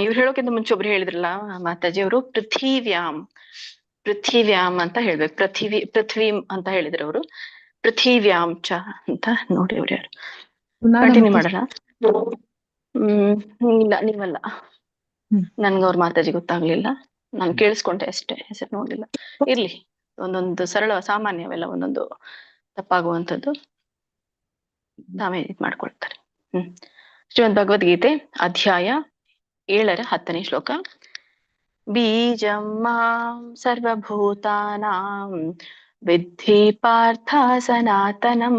ಇವ್ರು ಹೇಳೋಕ್ಕಿಂತ ಮುಂಚೆ ಒಬ್ರು ಹೇಳಿದ್ರಲ್ಲ ಮಾತಾಜಿ, ಅವರು ಪೃಥಿವ್ಯಾಂ ಅಂತ ಹೇಳ್ಬೇಕು. ಪೃಥ್ವಿ ಅಂತ ಹೇಳಿದ್ರು ಅವರು. ಪೃಥಿವ್ಯಾಂ ಚ ಅಂತ ನೋಡಿ ಅವ್ರು ಯಾರು. ಕಂಟಿನ್ಯೂ ಮಾಡೋಣ. ಇಲ್ಲ ನೀವಲ್ಲ, ನನ್ಗೆ ಅವ್ರ ಮಾತಾಜಿ ಗೊತ್ತಾಗ್ಲಿಲ್ಲ. ನಾನು ಕೇಳಿಸ್ಕೊಂಡೆ ಅಷ್ಟೇ, ಹೆಸರು ನೋಡ್ಲಿಲ್ಲ. ಇರ್ಲಿ, ಒಂದೊಂದು ಸರಳ ಸಾಮಾನ್ಯವೆಲ್ಲ ಒಂದೊಂದು ತಪ್ಪಾಗುವಂಥದ್ದು ತಾವೇ ಇದ್ ಮಾಡ್ಕೊಳ್ತಾರೆ. ಶ್ರೀಮದ್ ಭಗವದ್ಗೀತೆ ಅಧ್ಯಾಯ 7 10ನೇ ಶ್ಲೋಕ. ಬೀಜಂ ಮಾಂ ಸರ್ವಭೂತಾನಾಂ ವಿದ್ಧಿ ಪಾರ್ಥ ಸನಾತನಂ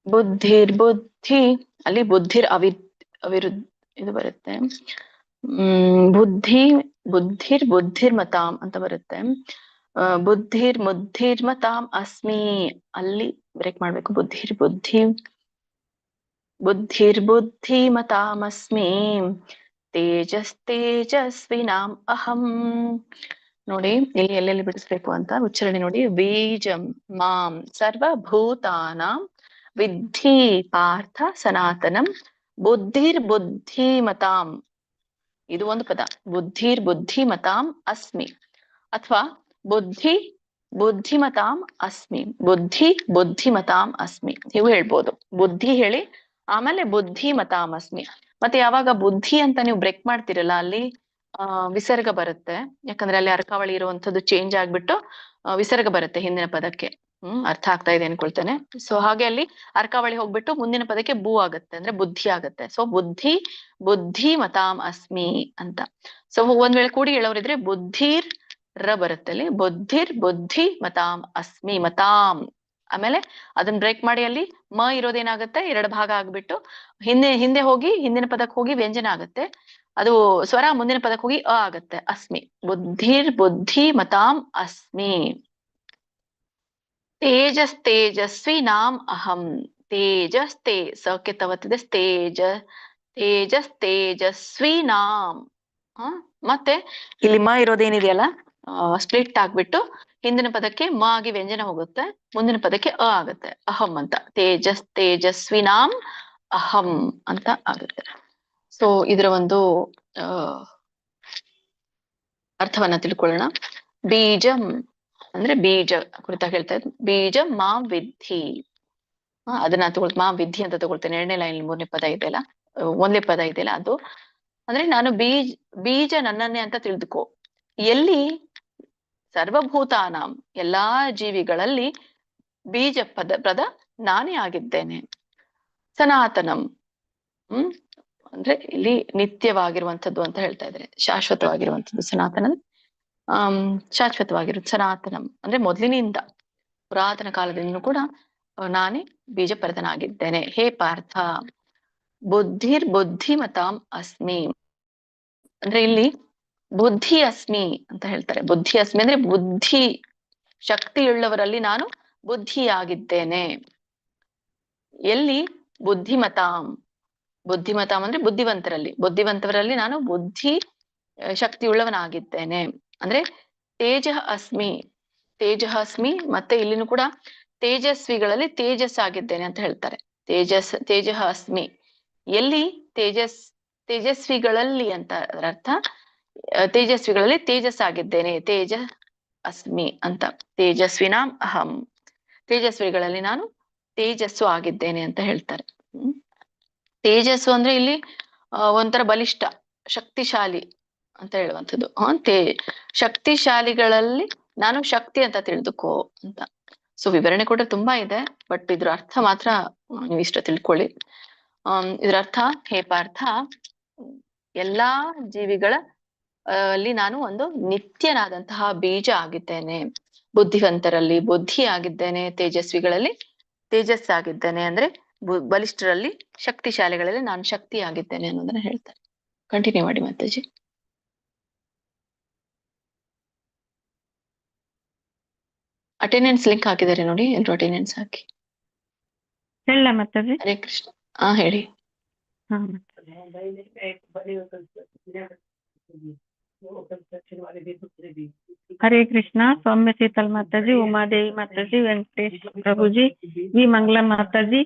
ಬುದ್ಧಿರ್ಬುದ್ಧಿ ಅಲ್ಲಿ ಅವಿರುದ್ಧ ಇದು ಬರುತ್ತೆ. ಬುದ್ಧಿರ್ಮತಾಂ ಅಂತ ಬರುತ್ತೆ. ಬುದ್ಧಿರ್ಮತಾಂ ಅಸ್ಮಿ, ಅಲ್ಲಿ ಬ್ರೇಕ್ ಮಾಡ್ಬೇಕು. ಬುದ್ಧಿರ್ಮತಾಂ ಅಸ್ಮಿ ತೇಜಸ್ವಿನಾಂ ಅಹಂ. ನೋಡಿ ಇಲ್ಲಿ ಎಲ್ಲೆಲ್ಲಿ ಬಿಡಿಸ್ಬೇಕು ಅಂತ ಉಚ್ಚಾರಣೆ ನೋಡಿ. ಬೀಜಂ ಮಾಂ ಸರ್ವಭೂತಾನಾಂ ವಿದ್ಧಿ ಪಾರ್ಥ ಸನಾತನಂ ಬುದ್ಧಿರ್ಮತಾಂ. ಇದು ಒಂದು ಪದ. ಬುದ್ಧಿರ್ಮತಾಂ ಅಸ್ಮಿ ಅಥವಾ ಬುದ್ಧಿಮತಾಂ ಅಸ್ಮಿ. ಬುದ್ಧಿಮತಾಂ ಅಸ್ಮಿ ನೀವು ಹೇಳ್ಬೋದು. ಬುದ್ಧಿ ಹೇಳಿ ಆಮೇಲೆ ಬುದ್ಧಿಮತಾಂ ಅಸ್ಮಿ. ಮತ್ತೆ ಯಾವಾಗ ಬುದ್ಧಿ ಅಂತ ನೀವು ಬ್ರೇಕ್ ಮಾಡ್ತಿರಲ್ಲ, ಅಲ್ಲಿ ವಿಸರ್ಗ ಬರುತ್ತೆ. ಯಾಕಂದ್ರೆ ಅಲ್ಲಿ ಅರ್ಕಾವಳಿ ಇರುವಂತದ್ದು ಚೇಂಜ್ ಆಗ್ಬಿಟ್ಟು ವಿಸರ್ಗ ಬರುತ್ತೆ ಹಿಂದಿನ ಪದಕ್ಕೆ. ಅರ್ಥ ಆಗ್ತಾ ಇದೆ ಅನ್ಕೊಳ್ತೇನೆ. ಸೊ ಹಾಗೆ ಅಲ್ಲಿ ಅರ್ಕಾವಳಿ ಹೋಗ್ಬಿಟ್ಟು ಮುಂದಿನ ಪದಕ್ಕೆ ಬೂ ಆಗುತ್ತೆ, ಅಂದ್ರೆ ಬುದ್ಧಿ ಆಗುತ್ತೆ. ಸೊ ಬುದ್ಧಿಮತಾಂ ಅಸ್ಮಿ ಅಂತ. ಸೊ ಒಂದ್ ವೇಳೆ ಕೂಡಿ ಹೇಳೋರಿದ್ರೆ ಬುದ್ಧಿರ್ ರ ಬರುತ್ತೆ ಅಲ್ಲಿ. ಬುದ್ಧಿಮತಾಂ ಅಸ್ಮಿ. ಮತಾಂ ಆಮೇಲೆ ಅದನ್ನ ಬ್ರೇಕ್ ಮಾಡಿ ಅಲ್ಲಿ ಮ ಇರೋದೇನಾಗುತ್ತೆ, 2 ಭಾಗ ಆಗ್ಬಿಟ್ಟು ಹಿಂದೆ ಹೋಗಿ ಹಿಂದಿನ ಪದಕ್ಕೆ ಹೋಗಿ ವ್ಯಂಜನ ಆಗುತ್ತೆ. ಅದು ಸ್ವರ ಮುಂದಿನ ಪದಕ್ಕೆ ಹೋಗಿ ಅ ಆಗತ್ತೆ. ಅಸ್ಮಿ. ಬುದ್ಧಿಮತಾಂ ಅಸ್ಮಿ. ತೇಜಸ್ವಿನಾಂ ಅಹಂ. ಸಕ್ಕೆ ತವತ್ತಿದೆ. ತೇಜಸ್ ತೇಜಸ್ವಿನಾಂ. ಮತ್ತೆ ಇಲ್ಲಿ ಮ ಇರೋದೇನಿದೆಯಲ್ಲ ಸ್ಪ್ಲಿಟ್ ಆಗ್ಬಿಟ್ಟು ಹಿಂದಿನ ಪದಕ್ಕೆ ಮ ಆಗಿ ವ್ಯಂಜನ ಹೋಗುತ್ತೆ, ಮುಂದಿನ ಪದಕ್ಕೆ ಅ ಆಗುತ್ತೆ, ಅಹಂ ಅಂತ. ತೇಜಸ್ ತೇಜಸ್ವಿನಾಂ ಅಹಂ ಅಂತ ಆಗುತ್ತೆ. ಸೊ ಇದರ ಒಂದು ಅರ್ಥವನ್ನ ತಿಳ್ಕೊಳ್ಳೋಣ. ಬೀಜಂ ಅಂದ್ರೆ ಬೀಜ ಕುರಿತಾಗಿ ಹೇಳ್ತಾ ಇದ್ದು. ಬೀಜ ಮಾಂ ವಿದ್ಧಿ, ಅದನ್ನ ಮಾ ವಿದ್ಧಿ ಅಂತ ತಗೊಳ್ತೇನೆ. 2ನೇ ಲೈನ್ 3ನೇ ಪದ ಇದೆಯಲ್ಲ, 1ನೇ ಪದ ಇದೆಯಲ್ಲ ಅದು. ಅಂದ್ರೆ ನಾನು ಬೀಜ ನನ್ನನ್ನೇ ಅಂತ ತಿಳಿದುಕೋ. ಎಲ್ಲಿ? ಸರ್ವಭೂತಾನಾಂ, ಎಲ್ಲಾ ಜೀವಿಗಳಲ್ಲಿ ಬೀಜ ಪದ ನಾನೇ ಆಗಿದ್ದೇನೆ. ಸನಾತನಂ ಅಂದ್ರೆ ಇಲ್ಲಿ ನಿತ್ಯವಾಗಿರುವಂಥದ್ದು ಅಂತ ಹೇಳ್ತಾ ಇದ್ದಾರೆ, ಶಾಶ್ವತವಾಗಿರುವಂಥದ್ದು. ಸನಾತನ ಶಾಶ್ವತವಾಗಿರುವುದು. ಸನಾತನಂ ಅಂದ್ರೆ ಮೊದಲಿನಿಂದ ಪುರಾತನ ಕಾಲದಿಂದ ಕೂಡ ನಾನೇ ಬೀಜಪರತನಾಗಿದ್ದೇನೆ. ಹೇ ಪಾರ್ಥ, ಬುದ್ಧಿಮತಾಂ ಅಸ್ಮಿ ಅಂದ್ರೆ ಇಲ್ಲಿ ಬುದ್ಧಿ ಅಸ್ಮಿ ಅಂತ ಹೇಳ್ತಾರೆ. ಬುದ್ಧಿ ಅಸ್ಮಿ ಅಂದ್ರೆ ಬುದ್ಧಿ ಶಕ್ತಿಯುಳ್ಳವರಲ್ಲಿ ನಾನು ಬುದ್ಧಿಯಾಗಿದ್ದೇನೆ. ಎಲ್ಲಿ? ಬುದ್ಧಿಮತಾಂ ಅಂದ್ರೆ ಬುದ್ಧಿವಂತರಲ್ಲಿ ನಾನು ಬುದ್ಧಿ ಶಕ್ತಿಯುಳ್ಳವನಾಗಿದ್ದೇನೆ. ಅಂದ್ರೆ ತೇಜ ಅಸ್ಮಿ ಮತ್ತೆ ಇಲ್ಲಿನೂ ಕೂಡ ತೇಜಸ್ವಿಗಳಲ್ಲಿ ತೇಜಸ್ಸಾಗಿದ್ದೇನೆ ಅಂತ ಹೇಳ್ತಾರೆ. ತೇಜ ಅಸ್ಮಿ ಎಲ್ಲಿ? ತೇಜಸ್ವಿಗಳಲ್ಲಿ ಅಂತ ಅದರ ಅರ್ಥ. ತೇಜಸ್ವಿಗಳಲ್ಲಿ ತೇಜಸ್ಸಾಗಿದ್ದೇನೆ, ತೇಜ ಅಸ್ಮಿ ಅಂತ. ತೇಜಸ್ವಿನಾಂ ಅಹಂ, ತೇಜಸ್ವಿಗಳಲ್ಲಿ ನಾನು ತೇಜಸ್ಸು ಆಗಿದ್ದೇನೆ ಅಂತ ಹೇಳ್ತಾರೆ. ತೇಜಸ್ಸು ಅಂದ್ರೆ ಇಲ್ಲಿ ಒಂಥರ ಬಲಿಷ್ಠ, ಶಕ್ತಿಶಾಲಿ ಅಂತ ಹೇಳುವಂಥದ್ದು. ಶಕ್ತಿಶಾಲಿಗಳಲ್ಲಿ ನಾನು ಶಕ್ತಿ ಅಂತ ತಿಳಿದುಕೋ ಅಂತ. ಸೊ ವಿವರಣೆ ಕೂಡ ತುಂಬಾ ಇದೆ, ಬಟ್ ಇದ್ರ ಅರ್ಥ ಮಾತ್ರ ನೀವು ಇಷ್ಟ ತಿಳ್ಕೊಳ್ಳಿ. ಇದ್ರ ಅರ್ಥ, ಹೇ ಪಾರ್ಥ, ಎಲ್ಲಾ ಜೀವಿಗಳ ಅಲ್ಲಿ ನಾನು ಒಂದು ನಿತ್ಯನಾದಂತಹ ಬೀಜ ಆಗಿದ್ದೇನೆ. ಬುದ್ಧಿವಂತರಲ್ಲಿ ಬುದ್ಧಿ ಆಗಿದ್ದೇನೆ, ತೇಜಸ್ವಿಗಳಲ್ಲಿ ತೇಜಸ್ಸಾಗಿದ್ದೇನೆ, ಅಂದ್ರೆ ಬಲಿಷ್ಠರಲ್ಲಿ ಶಕ್ತಿಶಾಲಿಗಳಲ್ಲಿ ನಾನು ಶಕ್ತಿ ಆಗಿದ್ದೇನೆ ಅನ್ನೋದನ್ನ ಹೇಳ್ತಾರೆ. ಕಂಟಿನ್ಯೂ ಮಾಡಿ ಮಾತಾಜಿ. ಅಟೆಂಡೆನ್ಸ್ ಲಿಂಕ್ ಹಾಕಿದ್ದಾರೆ ನೋಡಿ, ಎಲ್ರು ಅಟೆಂಡೆನ್ಸ್ ಹಾಕಿ. ಹೇಳ ಮಾತಾಜಿ. ಹರೇ ಕೃಷ್ಣ. ಹೇಳಿ. ಹರೇ ಕೃಷ್ಣ. ಸೌಮ್ಯ ಶೀತಲ್ ಮಾತಾಜಿ, ಉಮಾದೇವಿ ಮಾತಾಜಿ, ವೆಂಕಟೇಶ್ ಪ್ರಭುಜಿ, ವಿ ಮಂಗಲ ಮಾತಾಜಿ,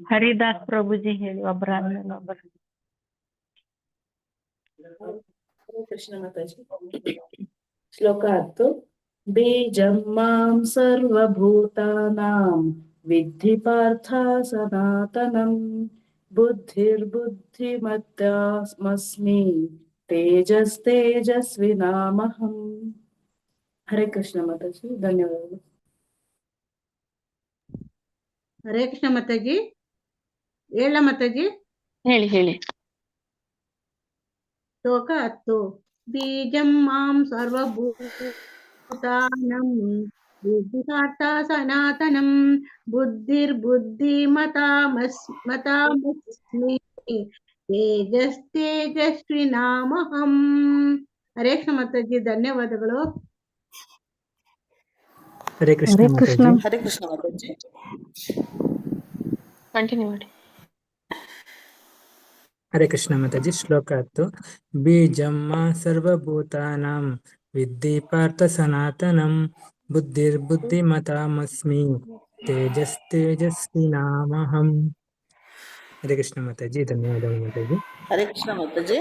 ಹರಿದಾಸ್ ಪ್ರಭುಜಿ ಹೇಳಿ ಒಬ್ಬರಾದ್ಮೇಲೆ ಒಬ್ಬರು. ಕೃಷ್ಣ ಮಾತಾಜಿ. ಶ್ಲೋಕ 10. ಬೀಜಂ ಮಾಂ ಸರ್ವಭೂತಾನಾಂ ವಿದ್ಧಿ ಪಾರ್ಥ ಸನಾತನಂ ಬುದ್ಧಿರ್ಬುದ್ಧಿಮತ್ತಾಸ್ಮಿ ತೇಜಸ್ ತೇಜಸ್ವಿನಾಮಹಂ. ಹರೇ ಕೃಷ್ಣ ಮಾತಾಜಿ, ಧನ್ಯವಾದಗಳು. ಹರೇ ಕೃಷ್ಣ ಮಾತಾಜಿ. ಹೇಳ ಮಾತಾಜಿ. ಹೇಳಿ. ಶ್ಲೋಕ 10. ಬೀಜಂ ಮಾಂ ಸರ್ವಭೂತಾನಾಂ ವಿದ್ಧಿ ಪಾರ್ಥ ಸನಾತನಂ ಬುದ್ಧಿರ್ಬುದ್ಧಿಮತಾಮಸ್ಮಿ ತೇಜಸ್ ತೇಜಸ್ವಿನಾಮಹಂ. ಹರೇ ಕೃಷ್ಣ ಮಾತಾಜಿ, ಧನ್ಯವಾದಗಳು. ಹರೇ ಕೃಷ್ಣ ಮಾತಾಜಿ. ಹರೇ ಕೃಷ್ಣ ಮಾತಾಜಿ. ಕಂಟಿನ್ಯೂ ಮಾಡಿ. ಹರೇ ಕೃಷ್ಣ ಮಾತಾಜಿ. ಶ್ಲೋಕ 10. ಬೀಜಂ ಮಾ ಸರ್ವಭೂತಾನಾಂ ವಿದ್ಧಿ ಪಾರ್ಥ ಸನಾತನಂ ಬುದ್ಧಿರ್ಬುದ್ಧಿಮತಾಮಸ್ಮಿ ತೇಜಸ್ ತೇಜಸ್ವಿನಾಮಹಂ. ಹರೇ ಕೃಷ್ಣ ಮಾತಾಜಿ, ಧನ್ಯವಾದಗಳು ಮಾತಾಜಿ. ಹರೇ ಕೃಷ್ಣ ಮಾತಾಜಿ.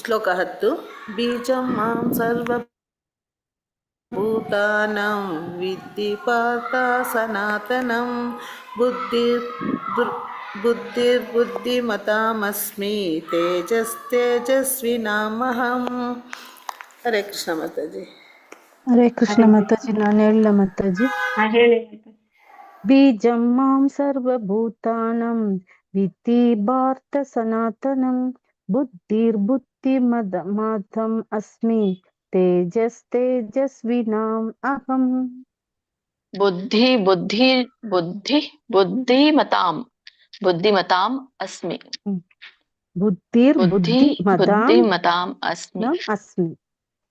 ಶ್ಲೋಕ 10. ಬೀಜಂ ಮಾಂ ಸರ್ವಭೂತಾನಾಂ ವಿದ್ಧಿ ಪಾರ್ಥ ಸನಾತನಂ ಬುದ್ಧಿರ್ಬುದ್ಧಿಮತಾಮಸ್ಮಿ ತೇಜಸ್ ತೇಜಸ್ವಿನಾಮಹಂ. ಹರೇ ಕೃಷ್ಣ ಮಾತಾಜಿ. ಹರೇ ಕೃಷ್ಣ ಮಾತಾಜಿ. ನಾನು ಹೇಳ ಮಾತಾಜಿ. ಹೇಳಿ. ಬೀಜಂ ಮಾಂ ಸರ್ವಭೂತಾನಾಂ ವಿದ್ಧಿ ಪಾರ್ಥ ಸನಾತನಂ ಬುದ್ಧಿರ್ಬುದ್ಧಿಮತಾಂ ಅಸ್ಮಿ ತೇಜಸ್ ತೇಜಸ್ವಿನಾಂ ಅಹಂ. ಬುದ್ಧಿಮತಾಂ ಅಸ್ಮಿ. ಬುದ್ಧಿರ್ಬುದ್ಧಿಮತಾಂ ಅಸ್ಮಿ.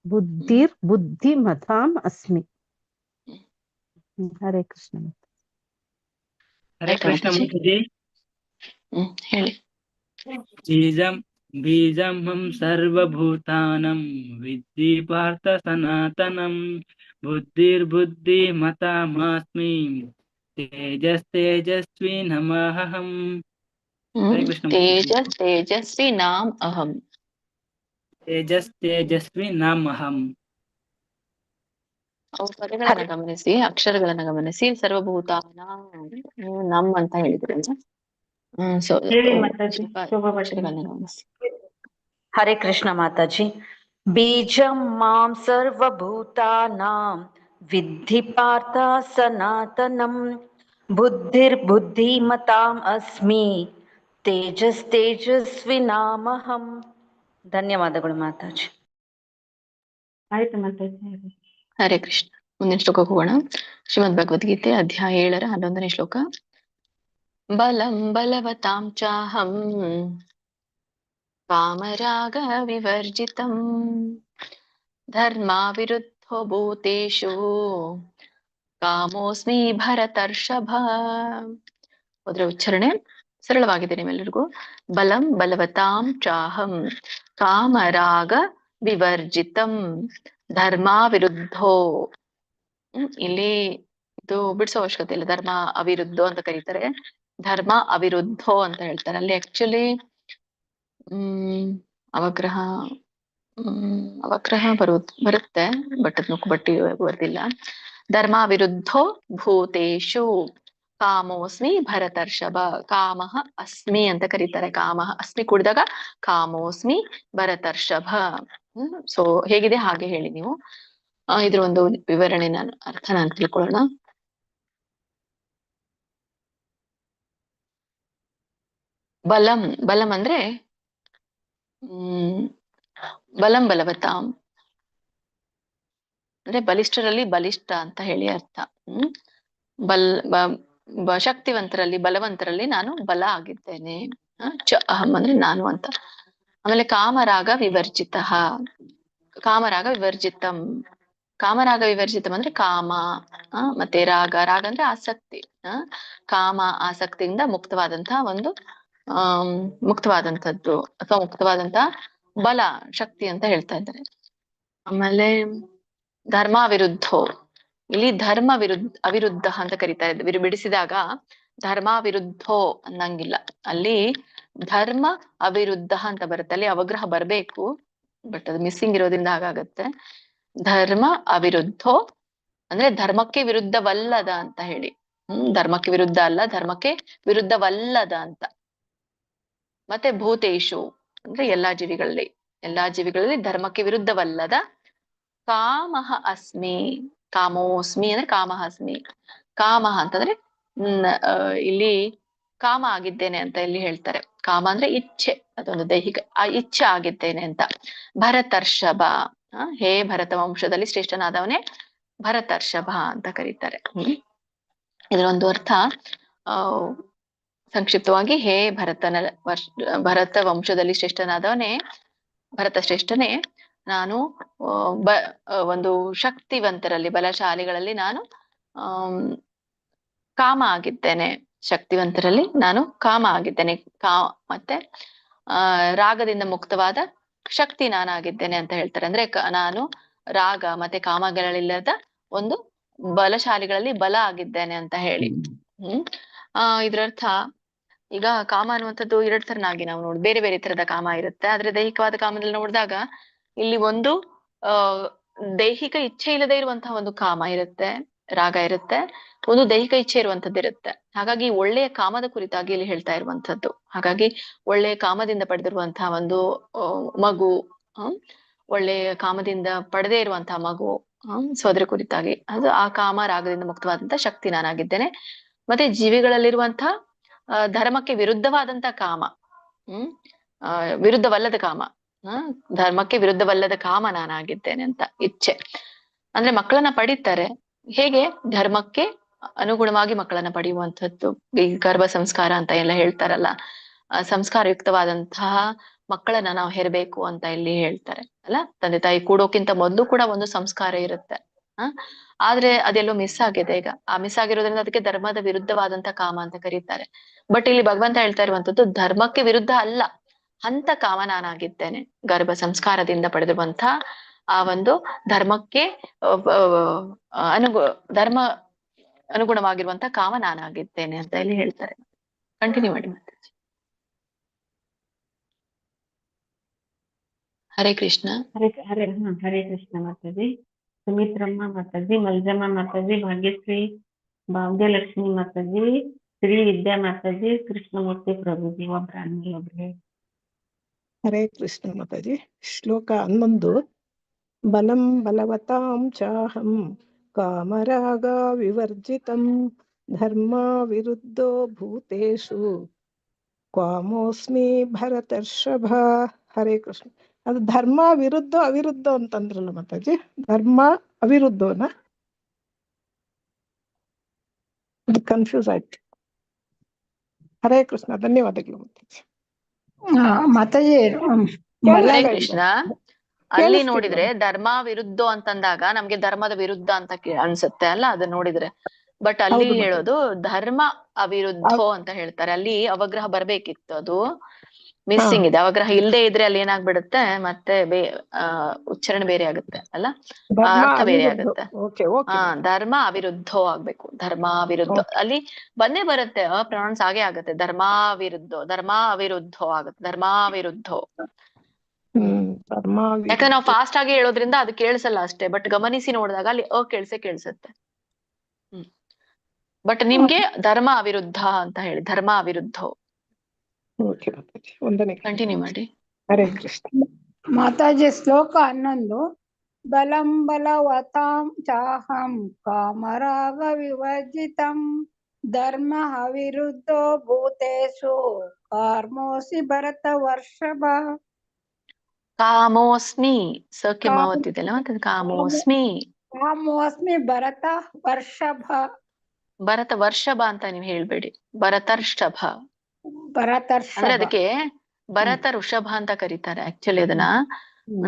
ಬುದ್ಧಿರ್ಬುದ್ಧಿಮತಾಂ ಅಸ್ಮಿ. ಹರೇ ಕೃಷ್ಣ. ಹರೇ ಕೃಷ್ಣ ಮಾತಾಜಿ. ಹೇಳಿ. ಬೀಜಂ ಸರ್ವಭೂತಾನಂ ವಿದ್ಧಿ ಪಾರ್ಥ ಸನಾತನಂ ಬುದ್ಧಿರ್ಬುದ್ಧಿಮತಾಮಸ್ಮಿ ತೇಜಸ್ವಿ ನಮಃ. ತೇಜಸ್ವಿ ನಾಮ್ ಅಹಂ. ತೇಜಸ್ವಿ ನಾಮ್ ಅಹಂ. ಅವು ಪದಗಳನ್ನ ಗಮನಿಸಿ, ಅಕ್ಷರಗಳನ್ನ ಗಮನಿಸಿ. ಸರ್ವಭೂತಾನ ನೀವು ನಮ್ ಅಂತ ಹೇಳಿದ್ರಿ. ಸೊ ಹೇಳಿ ಮಾತಾಜಿ. ಅಕ್ಷರಗಳನ್ನ ಗಮನಿಸಿ. ಹರೇ ಕೃಷ್ಣ ಮಾತಾಜಿ. ಬೀಜಂ ಮಾಂ ಸರ್ವಭೂತಾನಾಂ ವಿದ್ಧಿ ಪಾರ್ಥ ಸನಾತನಂ ಬುದ್ಧಿರ್ಬುದ್ಧಿಮತಾಂ ಅಸ್ಮಿ ತೇಜಸ್ವಿ ನಾಮಹಂ. ಧನ್ಯವಾದಗಳು ಮಾತಾಜಿ. ಆಯ್ತು ಮಾತಾಜಿ. ಹರೇ ಕೃಷ್ಣ. ಮುಂದಿನ ಶ್ಲೋಕಕ್ಕೆ ಹೋಗೋಣ. ಶ್ರೀಮದ್ ಭಗವದ್ಗೀತೆ ಅಧ್ಯಾಯ 7 11ನೇ ಶ್ಲೋಕ. ಬಲಂ ಬಲವತಾಂ ಚಾಹಂ ಕಾಮರಾಗ ವಿವರ್ಜಿತಂ ಧರ್ಮ ವಿರುದ್ಧೋ ಭೂತೇಷು ಕಾಮೋಸ್ಮಿ ಭರತರ್ಷಭ. ಅದರ ಉಚ್ಚಾರಣೆ ಸರಳವಾಗಿದೆ ನಿಮ್ಮೆಲ್ಲರಿಗೂ. ಬಲಂ ಬಲವತಾಂ ಚಾಹಂ ಕಾಮರಾಗ ವಿವರ್ಜಿತಂ ಧರ್ಮ ವಿರುದ್ಧೋ. ಇಲ್ಲಿ ಇದು ಬಿಡಿಸೋ ಅವಶ್ಯಕತೆ ಇಲ್ಲ. ಧರ್ಮ ಅವಿರುದ್ಧೋ ಅಂತ ಕರೀತಾರೆ, ಧರ್ಮ ಅವಿರುದ್ಧೋ ಅಂತ ಹೇಳ್ತಾರೆ. ಅಲ್ಲಿ ಆಕ್ಚುಲಿ ಅವಗ್ರಹ ಬರುತ್ತೆ, ಬಟ್ ಅದ್ ಬಟ್ಟಿ ಬರ್ದಿಲ್ಲ. ಧರ್ಮ ವಿರುದ್ಧೋ ಭೂತೇಷು ಕಾಮೋಸ್ಮಿ ಭರತರ್ಷಭ. ಕಾಮಃ ಅಸ್ಮಿ ಅಂತ ಕರೀತಾರೆ. ಕಾಮಃ ಅಸ್ಮಿ ಕೂಡಿದಾಗ ಕಾಮೋಸ್ಮಿ ಭರತರ್ಷಭ. ಸೊ ಹೇಗಿದೆ ಹಾಗೆ ಹೇಳಿ ನೀವು. ಇದ್ರ ಒಂದು ವಿವರಣೆ ಅರ್ಥ ನಾನು ತಿಳ್ಕೊಳ್ಳೋಣ. ಬಲಂ ಅಂದ್ರೆ ಬಲಂ ಬಲವತಾಂ ಅಂದ್ರೆ ಬಲಿಷ್ಠರಲ್ಲಿ ಬಲಿಷ್ಠ ಅಂತ ಹೇಳಿ ಅರ್ಥ. ಶಕ್ತಿವಂತರಲ್ಲಿ ಬಲವಂತರಲ್ಲಿ ನಾನು ಬಲ ಆಗಿದ್ದೇನೆ. ಚ ಅಹಂ ಅಂದ್ರೆ ನಾನು ಅಂತ. ಆಮೇಲೆ ಕಾಮರಾಗ ವಿವರ್ಜಿತ. ಕಾಮರಾಗ ವಿವರ್ಜಿತಂ. ಕಾಮರಾಗ ವಿವರ್ಜಿತಂ ಅಂದ್ರೆ ಕಾಮ ಮತ್ತೆ ರಾಗ ಅಂದ್ರೆ ಆಸಕ್ತಿ. ಕಾಮ ಆಸಕ್ತಿಯಿಂದ ಮುಕ್ತವಾದಂತಹ ಒಂದು ಮುಕ್ತವಾದಂಥದ್ದು ಅಥವಾ ಮುಕ್ತವಾದಂತಹ ಬಲ ಶಕ್ತಿ ಅಂತ ಹೇಳ್ತಾ ಇದ್ದಾರೆ. ಆಮೇಲೆ ಧರ್ಮ ವಿರುದ್ಧೋ. ಇಲ್ಲಿ ಧರ್ಮ ಅವಿರುದ್ಧ ಅಂತ ಕರೀತಾ ಇದ್ದಾರೆ. ಬಿಡಿಸಿದಾಗ ಧರ್ಮ ವಿರುದ್ಧೋ ಅನ್ನಂಗಿಲ್ಲ, ಅಲ್ಲಿ ಧರ್ಮ ಅವಿರುದ್ಧ ಅಂತ ಬರುತ್ತೆ. ಅಲ್ಲಿ ಅವಗ್ರಹ ಬರ್ಬೇಕು, ಬಟ್ ಅದು ಮಿಸ್ಸಿಂಗ್ ಇರೋದ್ರಿಂದ ಹಾಗಾಗತ್ತೆ. ಧರ್ಮ ಅವಿರುದ್ಧೋ ಅಂದ್ರೆ ಧರ್ಮಕ್ಕೆ ವಿರುದ್ಧವಲ್ಲದ ಅಂತ ಹೇಳಿ. ಧರ್ಮಕ್ಕೆ ವಿರುದ್ಧ ಅಲ್ಲ, ಧರ್ಮಕ್ಕೆ ವಿರುದ್ಧವಲ್ಲದ ಅಂತ. ಮತ್ತೆ ಭೂತೇಶು ಅಂದ್ರೆ ಎಲ್ಲಾ ಜೀವಿಗಳಲ್ಲಿ ಧರ್ಮಕ್ಕೆ ವಿರುದ್ಧವಲ್ಲದ. ಕಾಮಃ ಅಸ್ಮಿ. ಕಾಮೋಸ್ಮಿ ಅಂದ್ರೆ ಕಾಮಃ ಅಸ್ಮಿ. ಕಾಮಃ ಅಂತಂದ್ರೆ ಇಲ್ಲಿ ಕಾಮ ಆಗಿದ್ದೇನೆ ಅಂತ ಇಲ್ಲಿ ಹೇಳ್ತಾರೆ. ಕಾಮ ಅಂದ್ರೆ ಇಚ್ಛೆ, ಅದೊಂದು ದೈಹಿಕ ಇಚ್ಛೆ ಆಗಿದ್ದೇನೆ ಅಂತ. ಭರತರ್ಷಭ. ಹೇ ಭರತ ವಂಶದಲ್ಲಿ ಶ್ರೇಷ್ಠನಾದವನೇ ಭರತರ್ಷಭ ಅಂತ ಕರೀತಾರೆ. ಇದರ ಒಂದು ಅರ್ಥ ಸಂಕ್ಷಿಪ್ತವಾಗಿ, ಹೇ ಭರತ ವಂಶದಲ್ಲಿ ಶ್ರೇಷ್ಠನಾದವನೇ, ಭರತ ಶ್ರೇಷ್ಠನೇ, ನಾನು ಒಂದು ಶಕ್ತಿವಂತರಲ್ಲಿ ಬಲಶಾಲಿಗಳಲ್ಲಿ ನಾನು ಕಾಮ ಆಗಿದ್ದೇನೆ. ಶಕ್ತಿವಂತರಲ್ಲಿ ನಾನು ಕಾಮ ಆಗಿದ್ದೇನೆ. ಮತ್ತೆ ರಾಗದಿಂದ ಮುಕ್ತವಾದ ಶಕ್ತಿ ನಾನಾಗಿದ್ದೇನೆ ಅಂತ ಹೇಳ್ತಾರೆ. ಅಂದ್ರೆ ನಾನು ರಾಗ ಮತ್ತೆ ಕಾಮಗಳಿಲ್ಲದ ಒಂದು ಬಲಶಾಲಿಗಳಲ್ಲಿ ಬಲ ಆಗಿದ್ದೇನೆ ಅಂತ ಹೇಳಿ. ಇದ್ರರ್ಥ ಈಗ ಕಾಮ ಅನ್ನುವಂಥದ್ದು 2 ತರನಾಗಿ ನಾವು ನೋಡಿ, ಬೇರೆ ಬೇರೆ ತರದ ಕಾಮ ಇರುತ್ತೆ. ಆದ್ರೆ ದೈಹಿಕವಾದ ಕಾಮದಲ್ಲಿ ನೋಡಿದಾಗ ಇಲ್ಲಿ ಒಂದು ದೈಹಿಕ ಇಚ್ಛೆ ಇಲ್ಲದೆ ಇರುವಂತಹ ಒಂದು ಕಾಮ ಇರುತ್ತೆ, ರಾಗ ಇರುತ್ತೆ. ಒಂದು ದೈಹಿಕ ಇಚ್ಛೆ ಇರುವಂತದ್ದು ಇರುತ್ತೆ. ಹಾಗಾಗಿ ಒಳ್ಳೆಯ ಕಾಮದ ಕುರಿತಾಗಿ ಇಲ್ಲಿ ಹೇಳ್ತಾ ಇರುವಂತದ್ದು. ಹಾಗಾಗಿ ಒಳ್ಳೆಯ ಕಾಮದಿಂದ ಪಡೆದಿರುವಂತಹ ಒಂದು ಮಗು, ಒಳ್ಳೆಯ ಕಾಮದಿಂದ ಪಡೆದೇ ಇರುವಂತಹ ಮಗು, ಸೊ ಅದ್ರ ಕುರಿತಾಗಿ ಅದು ಆ ಕಾಮ ರಾಗದಿಂದ ಮುಕ್ತವಾದಂತಹ ಶಕ್ತಿ ನಾನಾಗಿದ್ದೇನೆ. ಮತ್ತೆ ಜೀವಿಗಳಲ್ಲಿರುವಂತಹ ಧರ್ಮಕ್ಕೆ ವಿರುದ್ಧವಾದಂತಹ ಕಾಮ, ವಿರುದ್ಧವಲ್ಲದ ಕಾಮ, ಧರ್ಮಕ್ಕೆ ವಿರುದ್ಧವಲ್ಲದ ಕಾಮ ನಾನಾಗಿದ್ದೇನೆ ಅಂತ. ಇಚ್ಛೆ ಅಂದ್ರೆ ಮಕ್ಕಳನ್ನ ಪಡೀತಾರೆ. ಹೇಗೆ? ಧರ್ಮಕ್ಕೆ ಅನುಗುಣವಾಗಿ ಮಕ್ಕಳನ್ನ ಪಡೆಯುವಂಥದ್ದು. ಈ ಗರ್ಭ ಸಂಸ್ಕಾರ ಅಂತ ಎಲ್ಲ ಹೇಳ್ತಾರಲ್ಲ, ಸಂಸ್ಕಾರಯುಕ್ತವಾದಂತಹ ಮಕ್ಕಳನ್ನ ನಾವು ಹೆರಬೇಕು ಅಂತ ಇಲ್ಲಿ ಹೇಳ್ತಾರೆ ಅಲ್ಲ. ತಂದೆ ತಾಯಿ ಕೂಡೋಕ್ಕಿಂತ ಮೊದಲು ಕೂಡ ಒಂದು ಸಂಸ್ಕಾರ ಇರುತ್ತೆ. ಆದ್ರೆ ಅದೆಲ್ಲೋ ಮಿಸ್ ಆಗಿದೆ ಈಗ. ಆ ಮಿಸ್ ಆಗಿರೋದ್ರಿಂದ ಅದಕ್ಕೆ ಧರ್ಮದ ವಿರುದ್ಧವಾದಂತ ಕಾಮ ಅಂತ ಕರೀತಾರೆ. ಬಟ್ ಇಲ್ಲಿ ಭಗವಂತ ಹೇಳ್ತಾ ಇರುವಂತದ್ದು ಧರ್ಮಕ್ಕೆ ವಿರುದ್ಧ ಅಲ್ಲ, ಅಂತ ಕಾಮ ನಾನಾಗಿದ್ದೇನೆ. ಗರ್ಭ ಸಂಸ್ಕಾರದಿಂದ ಪಡೆದಿರುವಂತ ಆ ಒಂದು ಧರ್ಮಕ್ಕೆ ಧರ್ಮ ಅನುಗುಣವಾಗಿರುವಂತ ಕಾಮ ನಾನಾಗಿದ್ದೇನೆ ಅಂತ ಇಲ್ಲಿ ಹೇಳ್ತಾರೆ. ಕಂಟಿನ್ಯೂ ಮಾಡಿ ಮಾತಾಜಿ. ಹರೇ ಕೃಷ್ಣ. ಹರೇ ಕೃಷ್ಣ ಮಾತಾಜಿ. ಸುಮಿತ್ರಮ್ಮ ಮಾತಾಜಿ, ಮಲ್ಜಮ್ಮ ಮಾತಾಜಿ, ಭಾಗ್ಯಶ್ರೀ, ಭಾಗ್ಯಲಕ್ಷ್ಮಿ ಮಾತಾಜಿ, ಶ್ರೀ ವಿದ್ಯಾ ಮಾತಾಜಿ, ಕೃಷ್ಣಮೂರ್ತಿ ಪ್ರಭುಜಿ. ಒಬ್ರು ಹರೇ ಕೃಷ್ಣ ಮಾತಾಜಿ. ಶ್ಲೋಕ 11. ಬಲಂ ಬಲವತಾಂ ಚಾಹಂ ಕಾಮರಾಗ ವಿವರ್ಜಿತಂ ಧರ್ಮ ವಿರುದ್ಧೋ ಭೂತೇಷು ಕ್ವಾಮೋಸ್ಮಿ ಭರತರ್ಷಭ. ಹರೇ ಕೃಷ್ಣ. ಅದು ಧರ್ಮ ವಿರುದ್ಧ ಅವಿರುದ್ಧ ಅಂತಂದ್ರಲ್ಲ ಮಾತಾಜಿ, ಧರ್ಮ ಅವಿರುದ್ಧನ ಕನ್ಫ್ಯೂಸ್ ಆಯ್ತು. ಹರೇ ಕೃಷ್ಣ, ಧನ್ಯವಾದಗಳು ಮಾತಾಜಿ. ಮಾತಾಜಿ ಹರೇ ಕೃಷ್ಣ. ಅಲ್ಲಿ ನೋಡಿದ್ರೆ ಧರ್ಮ ವಿರುದ್ಧ ಅಂತಂದಾಗ ನಮ್ಗೆ ಧರ್ಮದ ವಿರುದ್ಧ ಅಂತ ಅನ್ಸುತ್ತೆ ಅಲ್ಲ, ಅದನ್ನ ನೋಡಿದ್ರೆ. ಬಟ್ ಅಲ್ಲಿ ಹೇಳೋದು ಧರ್ಮ ಅವಿರುದ್ಧ ಅಂತ ಹೇಳ್ತಾರೆ. ಅಲ್ಲಿ ಅವಗ್ರಹ ಬರ್ಬೇಕಿತ್ತು, ಅದು ಮಿಸ್ಸಿಂಗ್ ಇದೆ. ಅವಗ್ರಹ ಇಲ್ಲದೆ ಇದ್ರೆ ಅಲ್ಲಿ ಏನಾಗ್ಬಿಡುತ್ತೆ, ಮತ್ತೆ ಉಚ್ಚಾರಣೆ ಬೇರೆ ಆಗುತ್ತೆ ಅಲ್ಲ, ಅರ್ಥ ಬೇರೆ ಆಗುತ್ತೆ. ಧರ್ಮ ಅವಿರುದ್ಧ ಆಗ್ಬೇಕು, ಧರ್ಮ ವಿರುದ್ಧ. ಅಲ್ಲಿ ಬಂದೇ ಬರುತ್ತೆ, ಪ್ರೊನೌನ್ಸ್ ಆಗೇ ಆಗುತ್ತೆ. ಧರ್ಮ ವಿರುದ್ಧ, ಧರ್ಮ ಅವಿರುದ್ಧ ಆಗುತ್ತೆ, ಧರ್ಮ ವಿರುದ್ಧ. ಯಾಕಂದ್ರೆ ನಾವು ಫಾಸ್ಟ್ ಆಗಿ ಹೇಳೋದ್ರಿಂದ ಅದು ಕೇಳಿಸಲ್ಲ ಅಷ್ಟೇ, ಬಟ್ ಗಮನಿಸಿ ನೋಡಿದಾಗ ಅಲ್ಲಿ ಕೇಳಿಸುತ್ತೆ. ಬಟ್ ನಿಮ್ಗೆ ಧರ್ಮ ಅವಿರುದ್ಧ ಅಂತ ಹೇಳಿ, ಧರ್ಮ ಅವಿರುದ್ಧ. ಕಂಟಿನ್ಯೂ ಮಾಡಿ. ಹರೇ ಕೃಷ್ಣ ಮಾತಾಜಿ. ಶ್ಲೋಕ 11. ಬಲಂ ಬಲವತಾಂ ಚಾಹಂ ಕಾಮರಾಗ ವಿವರ್ಜಿತಂ ಧರ್ಮ ಅವಿರುದ್ಧೋ ಭೂತೇಷು ಕಾರ್ಮೋಸಿ ಭರತ ವರ್ಷಭ. ಕಾಮೋಸ್ಮಿ ಸಕ್ಕೆ ಮಾವತ್ತಿದೆಲ್ಲ ಮತ್ತೆ ಕಾಮೋಸ್ಮಿ. ಕಾಮೋಸ್ಮಿ ಭರತ ವರ್ಷಭ. ಭರತ ವರ್ಷಭ ಅಂತ ನೀವು ಹೇಳ್ಬೇಡಿ, ಭರತರ್ಷಭ. ಅಂದ್ರೆ ಅದಕ್ಕೆ ಭರತ ಋಷಭ ಅಂತ ಕರೀತಾರೆ ಆಕ್ಚುಲಿ ಅದನ್ನ.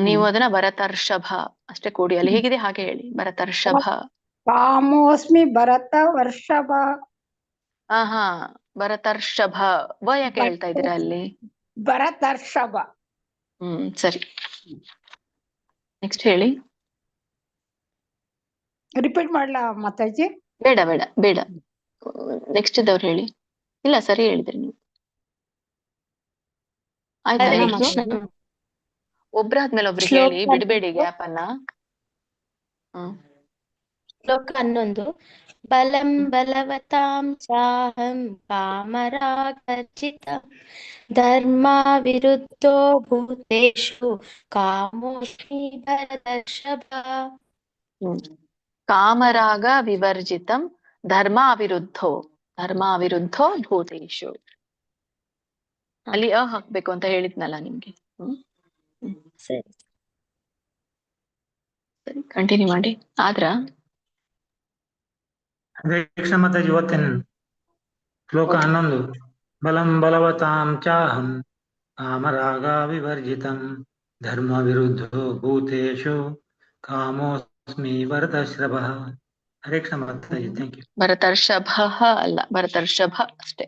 ನೀವು ಅದನ್ನ ಭರತರ್ಷಭ ಅಷ್ಟೇ ಕೂಡಿ, ಅಲ್ಲಿ ಹೇಗಿದೆ ಹಾಗೆ ಹೇಳಿ, ಭರತರ್ಷಭ. ಕಾಮೋಸ್ಮಿ ಭರತ ವರ್ಷಭ. ಹಾ ಭರತರ್ಷಭ. ಯಾಕೆ ಹೇಳ್ತಾ ಇದ್ದೀರಾ ಅಲ್ಲಿ? ಭರತರ್ಷಭ. ಸರಿ, ನೆಕ್ಸ್ಟ್ ಹೇಳಿ. ರಿಪೀಟ್ ಮಾಡ್ಲಾ ಮಾತಾಜಿ? ಬೇಡ ಬೇಡ ಬೇಡ, ನೆಕ್ಸ್ಟ್ ಇದ್ದವ್ರು ಹೇಳಿ. ಇಲ್ಲ, ಸರಿ ಹೇಳಿದ್ರಿ ನೀವು. ಆಯ್ತಾ? ಒಬ್ರಾದ್ಮೇಲೆ ಒಬ್ರು ಹೇಳಿ, ಬಿಡಬೇಡಿ ಗ್ಯಾಪ್ ಅನ್ನ. ಶ್ಲೋಕ 11. ಬಲಂ ಬಲವತಾಂ ಚಾಹಂ ಕಾಮರಾಗರ್ಜಿತಂ ಧರ್ಮ ವಿರುದ್ಧೋ ಭೂತೇಷು ಕಾಮೋಸ್ಮಿ ಭರತರ್ಷಭ. ಕಾಮರಾಗ ವಿವರ್ಜಿತಂ ಧರ್ಮ ಅವಿರುದ್ಧೋ, ಧರ್ಮ ಅವಿರುದ್ಧೋ ಭೂತೇಷು. ಅಲ್ಲಿ ಹಾಕ್ಬೇಕು ಅಂತ ಹೇಳಿದ್ನಲ್ಲ ನಿಮ್ಗೆ. ಸರಿ ಸರಿ, ಕಂಟಿನ್ಯೂ ಮಾಡಿ. ಆದ್ರ ಮಾತಾಜಿ ಓದ್ತೇನೆ. ಶ್ಲೋಕ 11. ಬಲಂ ಬಲವತಾಂ ಚಾಹಂ ಕಾಮರಾಗ ವಿವರ್ಜಿತಂ ಧರ್ಮ ವಿರುದ್ಧೋ ಭೂತೇಷು ಕಾಮೋಸ್ಮಿ ಭರತರ್ಷಭ. Hare Krishna Mataji, thank you. ಭರತರ್ಷಭ ಅಲ್ಲ, ಭರತರ್ಷಭ ಅಷ್ಟೇ.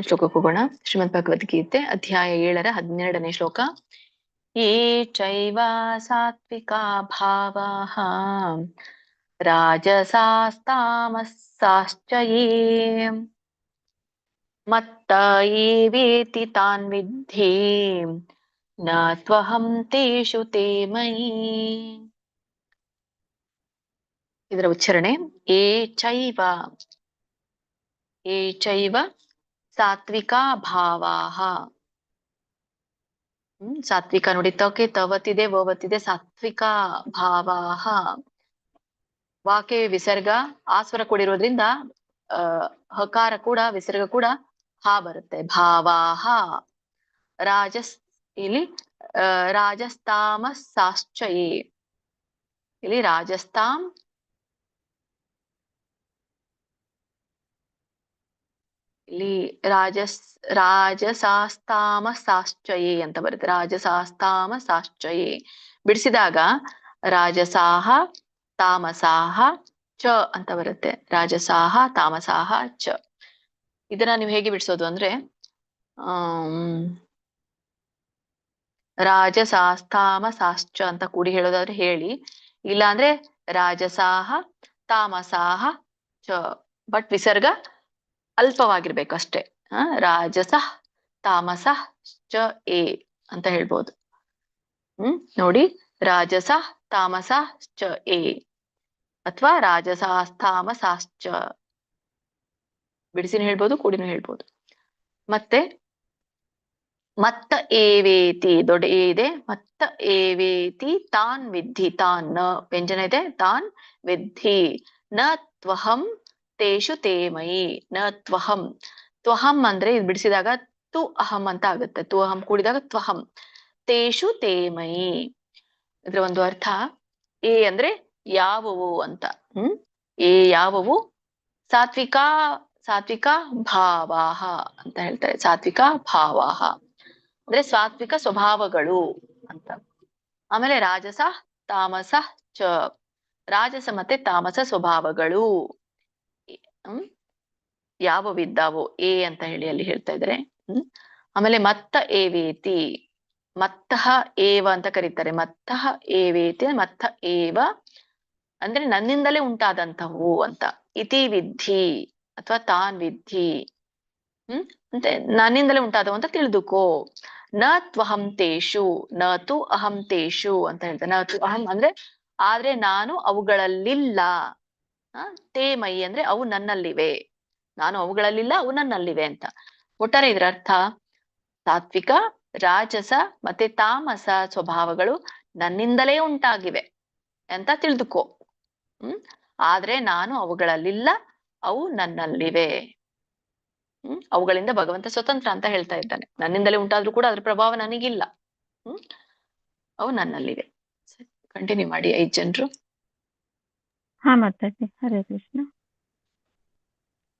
ಶ್ಲೋಕಕ್ಕೆ ಹೋಗೋಣ. ಶ್ರೀಮದ್ ಭಗವದ್ಗೀತೆ ಅಧ್ಯಾಯ 7 12ನೇ ಶ್ಲೋಕ. ಯೇ ಚೈವ ಸಾತ್ವಿಕಾ ಭಾವಾಃ ರಾಜಸಾಸ್ತಾಮಸಾಶ್ಚ ಯೇ ಮತ್ತ ಏವೇತಿ ತಾನ್ ವಿದ್ಧಿ ನ ತ್ವಹಂ ತೇಷು ತೇ ಮಯಿ. ಇದರ ಉಚ್ಚಾರಣೆ ಏ ಚೈವ, ಏ ಚೈವ ಸಾತ್ವಿಕಾ ಭಾವಾಃ. ಸಾತ್ವಿಕ ನೋಡಿ, ತಕ್ಕೆ ತವತ್ತಿದೆ, ವವತ್ತಿದೆ, ಸಾತ್ವಿಕ ಭಾವಾಃ. ವಾಕ್ಯ ವಿಸರ್ಗ ಆಸ್ವರ ಕೂಡಿರೋದ್ರಿಂದ ಹಕಾರ ಕೂಡ ವಿಸರ್ಗ ಕೂಡ ಹಾ ಬರುತ್ತೆ. ಭಾವಾಃ. ಇಲ್ಲಿ ರಾಜಸ್ತಾಮಸಾಶ್ಚಯೇ, ಇಲ್ಲಿ ರಾಜಸ್ತಾಮ್, ಇಲ್ಲಿ ರಾಜಸಾಸ್ತಾಮಸಾಶ್ಚಯೇ ಅಂತ ಬರುತ್ತೆ. ರಾಜಸಾಸ್ತಾಮಸಾಶ್ಚಯೇ ಬಿಡಿಸಿದಾಗ ರಾಜಸಾಹ ತಾಮಸಾಹ ಚ ಅಂತ ಬರುತ್ತೆ. ರಾಜಸಾಹ ತಾಮಸಾಹ ಚ. ಇದನ್ನ ನೀವು ಹೇಗೆ ಬಿಡಿಸೋದು ಅಂದ್ರೆ ರಾಜಸಾಸ್ತಾಮಸಾಶ್ಚ ಅಂತ ಕೂಡಿ ಹೇಳೋದಾದ್ರೆ ಹೇಳಿ, ಇಲ್ಲ ಅಂದ್ರೆ ರಾಜಸಾಹ ತಾಮಸಾಹ ಚ, ಬಟ್ ವಿಸರ್ಗ ಅಲ್ಪವಾಗಿರ್ಬೇಕು ಅಷ್ಟೇ. ರಾಜಸಃ ತಾಮಸಃ ಚ ಎ ಅಂತ ಹೇಳ್ಬೋದು. ನೋಡಿ, ರಾಜಸಃ ತಾಮಸಃ ಚ ಎ ಅಥವಾ ರಾಜಸಾಸ್ತಾಮಸಾಶ್ಚ ಬಿಡಿಸಿನೂ ಹೇಳ್ಬೋದು, ಕೂಡಿನೂ ಹೇಳ್ಬೋದು. ಮತ್ತೆ ಮತ್ತ ಏವೇತಿ, ದೊಡ್ಡ ಎ ಇದೆ. ಮತ್ತ ಏವೇತಿ ತಾನ್ ವಿದ್ಧಿ, ತಾನ್ ನ ವ್ಯಂಜನ ಇದೆ, ತಾನ್ ವಿದ್ಧಿ. ನ ತ್ವಹಂ ತೇಷು ತೇಮಯಿ. ನ ತ್ವಹಂ, ತ್ವಹಂ ಅಂದ್ರೆ ಇದು ಬಿಡಿಸಿದಾಗ ತು ಅಹಂ ಅಂತ ಆಗುತ್ತೆ. ತು ಅಹಂ ಕೂಡಿದಾಗ ತ್ವಹಂ. ತೇಷು ತೇಮಯಿ, ಇದ್ರ ಒಂದು ಅರ್ಥ ಎ ಅಂದ್ರೆ ಯಾವುವು ಅಂತ. ಎ ಯಾವುವು? ಸಾತ್ವಿಕ ಭಾವಾಹ ಅಂತ ಹೇಳ್ತಾರೆ. ಸಾತ್ವಿಕ ಭಾವಾಹ ಅಂದ್ರೆ ಸಾತ್ವಿಕ ಸ್ವಭಾವಗಳು ಅಂತ. ಆಮೇಲೆ ರಾಜಸ ತಾಮಸ ಚ, ರಾಜಸ ಮತ್ತೆ ತಾಮಸ ಸ್ವಭಾವಗಳು ಯಾವವಿದ್ದಾವೋ ಎ ಅಂತ ಹೇಳಿ ಅಲ್ಲಿ ಹೇಳ್ತಾ ಇದ್ದಾರೆ. ಆಮೇಲೆ ಮತ್ತ ಏವೇತಿ, ಮತ್ತಃ ಏವ ಅಂತ ಕರೀತಾರೆ. ಮತ್ತಃ ಏವೇತಿ, ಮತ್ತ ಏವ ಅಂದ್ರೆ ನನ್ನಿಂದಲೇ ಉಂಟಾದಂಥವು ಅಂತ. ಇತಿ ವಿದ್ಧಿ ಅಥವಾ ತಾನ್ ವಿದ್ಧಿ, ಮತ್ತೆ ನನ್ನಿಂದಲೇ ಉಂಟಾದವು ಅಂತ ತಿಳಿದುಕೋ. ನ ತ್ವಹಂ ತೇಷು, ನ ತು ಅಹಂ ತೇಷು ಅಂತ ಹೇಳ್ತಾರೆ. ನ ತು ಅಹಂ ಅಂದ್ರೆ ಆದ್ರೆ ನಾನು ಅವುಗಳಲ್ಲಿಲ್ಲ. ತೇ ಮೈ ಅಂದ್ರೆ ಅವು ನನ್ನಲ್ಲಿವೆ, ನಾನು ಅವುಗಳಲ್ಲಿಲ್ಲ, ಅವು ನನ್ನಲ್ಲಿವೆ ಅಂತ. ಒಟ್ಟಾರೆ ಇದರ ಅರ್ಥ ಸಾತ್ವಿಕ, ರಾಜಸ ಮತ್ತೆ ತಾಮಸ ಸ್ವಭಾವಗಳು ನನ್ನಿಂದಲೇ ಉಂಟಾಗಿವೆ ಅಂತ ತಿಳಿದುಕೋ. ಆದ್ರೆ ನಾನು ಅವುಗಳಲ್ಲಿಲ್ಲ, ಅವು ನನ್ನಲ್ಲಿವೆ. ಅವುಗಳಿಂದ ಭಗವಂತ ಸ್ವತಂತ್ರ ಅಂತ ಹೇಳ್ತಾ ಇದ್ದಾನೆ. ನನ್ನಿಂದಲೇ ಉಂಟಾದ್ರೂ ಕೂಡ ಅದ್ರ ಪ್ರಭಾವ ನನಗಿಲ್ಲ, ಅವು ನನ್ನಲ್ಲಿವೆ. ಕಂಟಿನ್ಯೂ ಮಾಡಿ 5 ಜನರು. ಹಾ ಮಾತಾಜಿ, ಹರೇ ಕೃಷ್ಣ.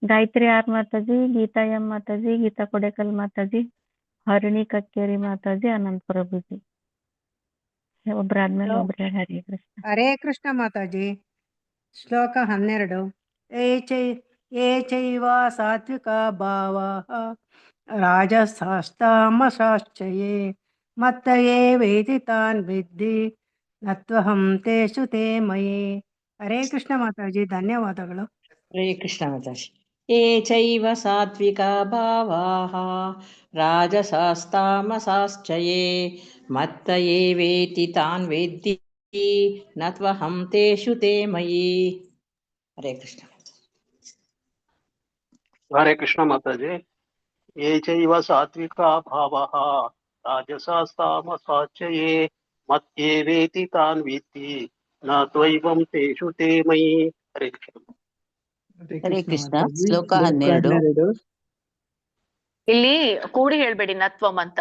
Gayatri R Mataji, Geeta M Mataji, Geeta Kodekal Mataji, Harini Kakkeri Mataji, Anant Prabhuji. ಒಬ್ರಾದ್ಮೇಲೆ ಒಬ್ರೇ. ಹರೇ ಕೃಷ್ಣ. ಹರೇ ಕೃಷ್ಣ ಮಾತಾಜಿ. ಶ್ಲೋಕ 12. ಯೇ ಚೈವ ಸಾತ್ವಿಕ ಭಾವಾಃ ರಾಜಸಾಸ್ತಾಮಸಾಶ್ಚಯೇ ಮತ್ತ ಏವೇತಿ ತಾನ್ ವಿದ್ಧಿ ನ ತ್ವಹಂ ತೇಷು ತೇ ಮಯಿ. ಹರೇ ಕೃಷ್ಣ ಮಾತಾಜಿ, ಧನ್ಯವಾದಗಳು. ಹರೇ ಕೃಷ್ಣ ಮಾತಾಜಿ. ಯೇ ಚೈವ ಸಾತ್ವಿಕಾ ಭಾವಾಃ ರಾಜಸಾಸ್ತಾಮಸಾಶ್ಚಯೇ ಮತ್ತ ಏವೇತಿ ತಾನ್ ವಿದ್ಧಿ ನ ತ್ವಹಂ ತೇಷು ತೇ ಮಯಿ. ಹರೇ ಕೃಷ್ಣ. ಹರೇ ಕೃಷ್ಣ ಮಾತಾಜಿ. ಯೇ ಚೈವ ಸಾತ್ವಿಕಾ ಭಾವಃ ರಾಜಸಾಸ್ತಾಮಸಾಶ್ಚಯೇ ಮತ್ತೇವೇತಿ ತಾನ್ ವಿದ್ಧಿ ನ ತ್ವೈವಂ ತೇಷು ತೇ ಮಯಿ. ಹರೇ ಕೃಷ್ಣ. ಹರೇ ಕೃಷ್ಣ. ಶ್ಲೋಕ 12. ಇಲ್ಲಿ ಕೂಡಿ ಹೇಳ್ಬೇಡಿ ನತ್ವಂ ಅಂತ,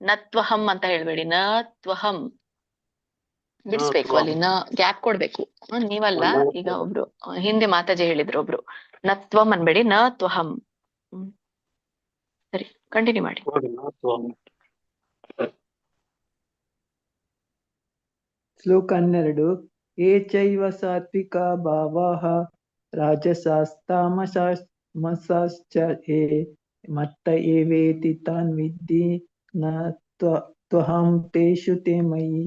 ನತ್ವಹಂ ಅಂತ ಹೇಳ್ಬೇಡಿ. ನತ್ವಹಂ ಬಿಡಿಸ್ಬೇಕು, ಅಲ್ಲಿ ನ ಗ್ಯಾಪ್ ಕೊಡ್ಬೇಕು. ನೀವಲ್ಲ, ಈಗ ಒಬ್ರು ಹಿಂದೆ ಮಾತಾಜಿ ಹೇಳಿದ್ರು ಒಬ್ರು. ನತ್ವಂ ಅನ್ಬೇಡಿ, ನತ್ವಹಂ. ಸರಿ, ಕಂಟಿನ್ಯೂ ಮಾಡಿ. ಶ್ಲೋಕ 12. ಯೇ ಚೈವ ಸಾತ್ವಿಕಾ ಭಾವಾಃ ರಾಜಸಾಸ್ತಾಮಸಾಶ್ಚಯೇ ಮತ್ತ ಏವೇತಿ ತಾನ್ ವಿದ್ಧಿ ನ ತ್ವಹಂ ತೇಷು ತೇ ಮಯಿ.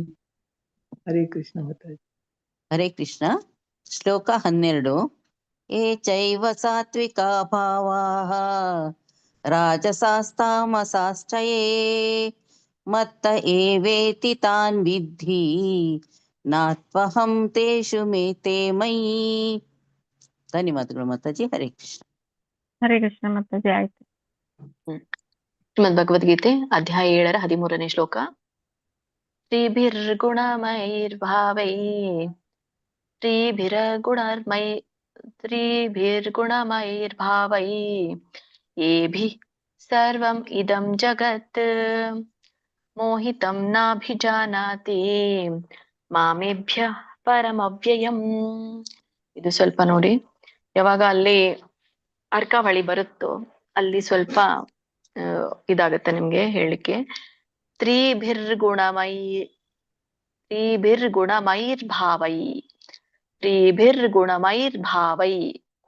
ಹರೇ ಕೃಷ್ಣ ಮಾತಾಜಿ. ಹರೇ ಕೃಷ್ಣ. ಶ್ಲೋಕ 12. ಯೇ ಚೈವ ಸಾತ್ವಿಕಾ ಭಾವಾಃ ರಾಜಸಾಸ್ತಾಮಸಾಶ್ಚಯೇ ಮತ್ತ ಏವೇತಿ ತಾನ್ ವಿದ್ಧಿ ನ ತ್ವಹಂ ತೇಷು ತೇ ಮಯಿ. ಧನ್ಯವಾದಗಳು ಮಾತಾಜಿ. ಹರೇ ಕೃಷ್ಣ. ಹರೇ ಕೃಷ್ಣ ಮಾತಾಜಿ. ಆಯ್ತು. ಶ್ರೀಮದ್ ಭಗವದ್ಗೀತೆ ಅಧ್ಯಾಯ 7ರ 13ನೇ ಶ್ಲೋಕ. ತ್ರಿಭಿರ್ಗುಣಮೈರ್ಭಾವೈ ಯೇಭಿಃ ಸರ್ವಂ ಇದಂ ಜಗತ್ ಮೋಹಿತಂ ನಾಭಿಜಾನಾತಿ ಮಾಮೇಭ್ಯಃ ಪರಮವ್ಯಯಂ. ಇದು ಸ್ವಲ್ಪ ನೋಡಿ, ಯಾವಾಗ ಅಲ್ಲಿ ಅರ್ಕಾವಳಿ ಬರುತ್ತೋ ಅಲ್ಲಿ ಸ್ವಲ್ಪ ಇದಾಗತ್ತೆ ನಿಮ್ಗೆ ಹೇಳಿಕೆ. ತ್ರಿಭಿರ್ಗುಣಮೈ ತ್ರಿಭಿರ್ಗುಣಮೈರ್ಭಾವೈ ತ್ರಿಭಿರ್ಗುಣಮೈರ್ಭಾವೈ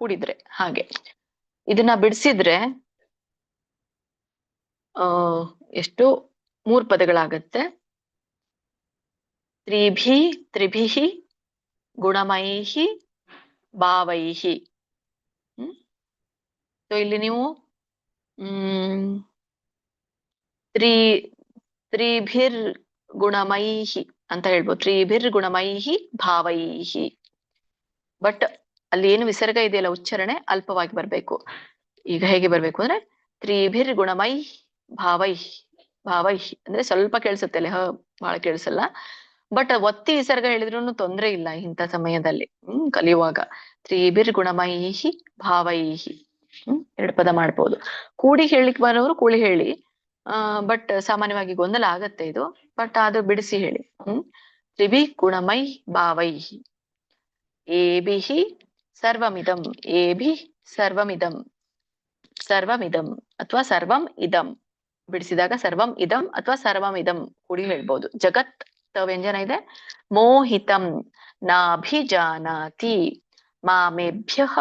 ಕೂಡಿದ್ರೆ ಹಾಗೆ. ಇದನ್ನ ಬಿಡಿಸಿದ್ರೆ ಎಷ್ಟು 3 ಪದಗಳಾಗತ್ತೆ. ತ್ರಿಭಿಃ ಗುಣಮೈಃ ಭಾವೈಃ. ಸೊ ಇಲ್ಲಿ ನೀವು ತ್ರಿಭಿರ್ ಗುಣಮೈಃ ಅಂತ ಹೇಳ್ಬೋದು. ತ್ರಿಭಿರ್ ಗುಣಮೈಃ ಭಾವೈಃ. ಬಟ್ ಅಲ್ಲಿ ಏನು ವಿಸರ್ಗ ಇದೆಯಲ್ಲ, ಉಚ್ಚಾರಣೆ ಅಲ್ಪವಾಗಿ ಬರ್ಬೇಕು. ಈಗ ಹೇಗೆ ಬರ್ಬೇಕು ಅಂದ್ರೆ ತ್ರಿಭಿರ್ ಗುಣಮೈ ಭಾವೈಃ. ಭಾವೈಃ ಅಂದ್ರೆ ಸ್ವಲ್ಪ ಕೇಳಿಸುತ್ತೆ ಅಲ್ಲಿ, ಬಹಳ ಕೇಳಿಸಲ್ಲ. ಬಟ್ ಒತ್ತಿ ವಿಸರ್ಗ ಹೇಳಿದ್ರು ತೊಂದ್ರೆ ಇಲ್ಲ ಇಂಥ ಸಮಯದಲ್ಲಿ, ಕಲಿಯುವಾಗ. ತ್ರಿಭಿರ್ ಗುಣಮೈಃ ಭಾವೈಃ. 2 ಪದ ಮಾಡ್ಬೋದು. ಕೂಡಿ ಹೇಳಿಕ್ ಬರೋರು ಕೂಡಿ ಹೇಳಿ. ಬಟ್ ಸಾಮಾನ್ಯವಾಗಿ ಗೊಂದಲ ಆಗತ್ತೆ ಇದು. ಬಟ್ ಅದು ಬಿಡಿಸಿ ಹೇಳಿ. ತ್ರಿಭಿ ಗುಣಮೈ ಭಾವೈಃ. ಏಭಿಃ ಸರ್ವಮಿದಂ. ಏಭಿಃ ಸರ್ವಮಿದಂ. ಸರ್ವಮಿದಂ ಅಥವಾ ಸರ್ವಂ ಇದಂ. ಬಿಡಿಸಿದಾಗ ಸರ್ವಂ ಇದಂ ಅಥವಾ ಸರ್ವಂ ಇದಂ ಕೂಡಿ ಹೇಳ್ಬೋದು. ಜಗತ್ ವ್ಯಂಜನ ಇದೆ. ಮೋಹಿತಂ ನಾಭಿಜಾನಾತಿ ಮಾಮೇಭ್ಯಃ.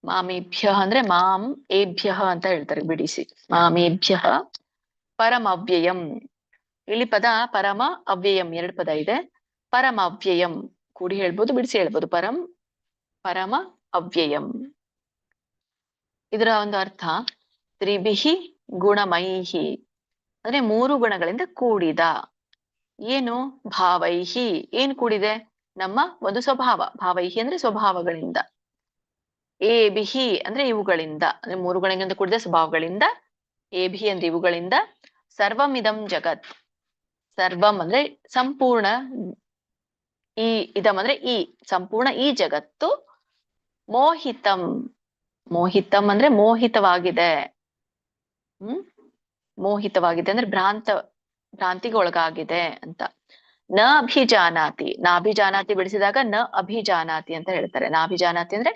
ಮಾಮೇಭ್ಯಃ ಅಂದ್ರೆ ಮಾಂ ಏಭ್ಯಃ ಅಂತ ಹೇಳ್ತಾರೆ ಬಿಡಿಸಿ. ಮಾಮೇಭ್ಯಃ ಪರಮವ್ಯಯಂ. ಇಲ್ಲಿ ಪದ ಪರಮ ಅವ್ಯಯಂ 2 ಪದ ಇದೆ. ಪರಮವ್ಯಯಂ ಕೂಡಿ ಹೇಳ್ಬೋದು, ಬಿಡಿಸಿ ಹೇಳ್ಬೋದು. ಪರಮ ಅವ್ಯಯಂ. ಇದರ ಒಂದು ಅರ್ಥ ತ್ರಿಭಿಃ ಗುಣಮೈಃ ಅಂದ್ರೆ 3 ಗುಣಗಳಿಂದ ಕೂಡಿದ. ಏನು? ಭಾವೈಃ. ಏನ್ ಕೂಡಿದೆ? ನಮ್ಮ ಒಂದು ಸ್ವಭಾವ. ಭಾವೈಃ ಅಂದ್ರೆ ಸ್ವಭಾವಗಳಿಂದ. ಏಭಿಃ ಅಂದ್ರೆ ಇವುಗಳಿಂದ, ಅಂದ್ರೆ 3 ಗುಣಗಳಿಂದ ಕೂಡಿದ ಸ್ವಭಾವಗಳಿಂದ. ಏಭಿಃ ಅಂದ್ರೆ ಇವುಗಳಿಂದ. ಸರ್ವಂ ಇದಂ ಜಗತ್. ಸರ್ವಂ ಅಂದ್ರೆ ಸಂಪೂರ್ಣ. ಈ ಇದಂ ಅಂದ್ರೆ ಈ ಸಂಪೂರ್ಣ ಈ ಜಗತ್ತು. ಮೋಹಿತಂ. ಮೋಹಿತಂ ಅಂದ್ರೆ ಮೋಹಿತವಾಗಿದೆ. ಮೋಹಿತವಾಗಿದೆ ಅಂದ್ರೆ ಭ್ರಾಂತಿಗೆ ಒಳಗಾಗಿದೆ ಅಂತ. ನ ಅಭಿಜಾನಾತಿ. ನಾಭಿಜಾನಾತಿ ಬಿಡಿಸಿದಾಗ ನ ಅಭಿಜಾನಾತಿ ಅಂತ ಹೇಳ್ತಾರೆ. ನಾಭಿಜಾನಾತಿ ಅಂದ್ರೆ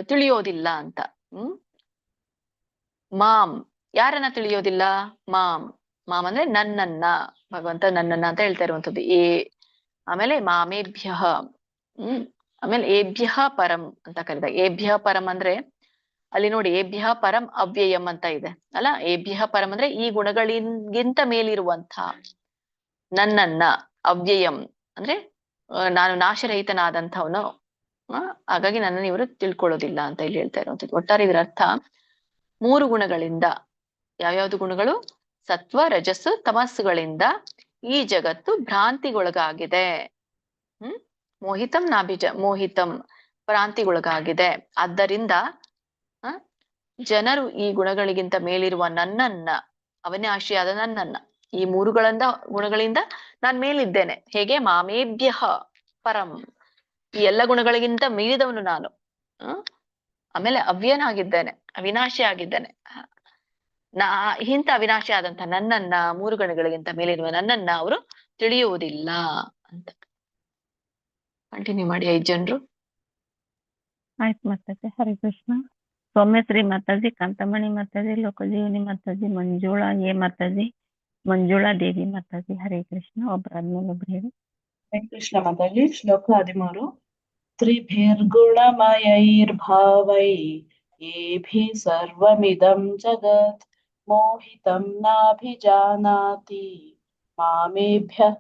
ತಿಳಿಯೋದಿಲ್ಲ ಅಂತ. ಮಾಂ ಯಾರನ್ನ ತಿಳಿಯೋದಿಲ್ಲ? ಮಾಂ. ಮಾಂ ಅಂದ್ರೆ ನನ್ನನ್ನ, ಭಗವಂತ ನನ್ನನ್ನ ಅಂತ ಹೇಳ್ತಾ ಇರುವಂತದ್ದು. ಆಮೇಲೆ ಮಾಮೇಭ್ಯ. ಆಮೇಲೆ ಏಭ್ಯ ಪರಂ ಅಂತ ಕರೀತಾರೆ. ಏಭ್ಯ ಪರಂ ಅಂದ್ರೆ ಅಲ್ಲಿ ನೋಡಿ, ಏಭ್ಯ ಪರಂ ಅವ್ಯಯಂ ಅಂತ ಇದೆ ಅಲ್ಲ. ಏಭ್ಯ ಪರಂ ಅಂದ್ರೆ ಈ ಗುಣಗಳಿಗಿಂತ ಮೇಲಿರುವಂತ ನನ್ನನ್ನ. ಅವ್ಯಯಂ ಅಂದ್ರೆ ನಾನು ನಾಶರಹಿತನಾದಂಥವನು. ಹಾಗಾಗಿ ನನ್ನನ್ನು ಇವರು ತಿಳ್ಕೊಳ್ಳೋದಿಲ್ಲ ಅಂತ ಇಲ್ಲಿ ಹೇಳ್ತಾ ಇರುವಂಥದ್ದು. ಒಟ್ಟಾರೆ ಇದರ ಅರ್ಥ 3 ಗುಣಗಳಿಂದ. ಯಾವ್ಯಾವ್ದು ಗುಣಗಳು? ಸತ್ವ ರಜಸ್ಸು ತಮಸ್ಸುಗಳಿಂದ ಈ ಜಗತ್ತು ಭ್ರಾಂತಿಗೊಳಗಾಗಿದೆ. ಮೋಹಿತಂ ಮೋಹಿತಂ ಭ್ರಾಂತಿಗೊಳಗಾಗಿದೆ. ಆದ್ದರಿಂದ ಜನರು ಈ ಗುಣಗಳಿಗಿಂತ ಮೇಲಿರುವ ನನ್ನನ್ನ, ಅವಿನಾಶಿಯಾದ ನನ್ನನ್ನ, ಈ 3 ಗುಣಗಳಿಂದ ನಾನ್ ಮೇಲಿದ್ದೇನೆ. ಹೇಗೆ? ಮಾಮೇಭ್ಯ ಪರಂ. ಈ ಎಲ್ಲ ಗುಣಗಳಿಗಿಂತ ಮೀರಿದವನು ನಾನು. ಆಮೇಲೆ ಅವ್ಯನಾಗಿದ್ದೇನೆ, ಅವಿನಾಶಿ ಆಗಿದ್ದೇನೆ. ಇಂಥ ಅವಿನಾಶಿ ಆದಂತ ನನ್ನನ್ನ, 3 ಗುಣಗಳಿಗಿಂತ ಮೇಲಿರುವ ನನ್ನನ್ನ ಅವರು ತಿಳಿಯುವುದಿಲ್ಲ ಅಂತ. ಕಂಟಿನ್ಯೂ ಮಾಡಿ 5 ಜನರು. ಆಯ್ತು ಮಾತಾಜಿ. ಹರೇ ಕೃಷ್ಣ. ಸೌಮ್ಯಶ್ರೀ ಮಾತಾಜಿ, ಕಾಂತಮಣಿ ಮಾತಾಜಿ, ಲೋಕಜೀವನಿ ಮಾತಾಜಿ, ಮಂಜುಳಾ ಎ ಮಾತಾಜಿ, ಮಂಜುಳಾ ದೇವಿ ಮಾತಾಜಿ. ಹರೇ ಕೃಷ್ಣ. ಒಬ್ಬರಾದ್ಮೇಲೆ ಒಬ್ರು ಹೇಳಿ. ಹರೇ ಕೃಷ್ಣ ಮಾತಾಜಿ. ಶ್ಲೋಕ 13. ತ್ರಿಭಿರ್ಗುಣಮಯೈರ್ಭಾವೈ ಏಭಿಃ ಸರ್ವಮಿದಂ ಜಗತ್ ಮೋಹಿತಂ ನಾಭಿಜಾನಾತಿ ಮಾಮೇಭ್ಯಃ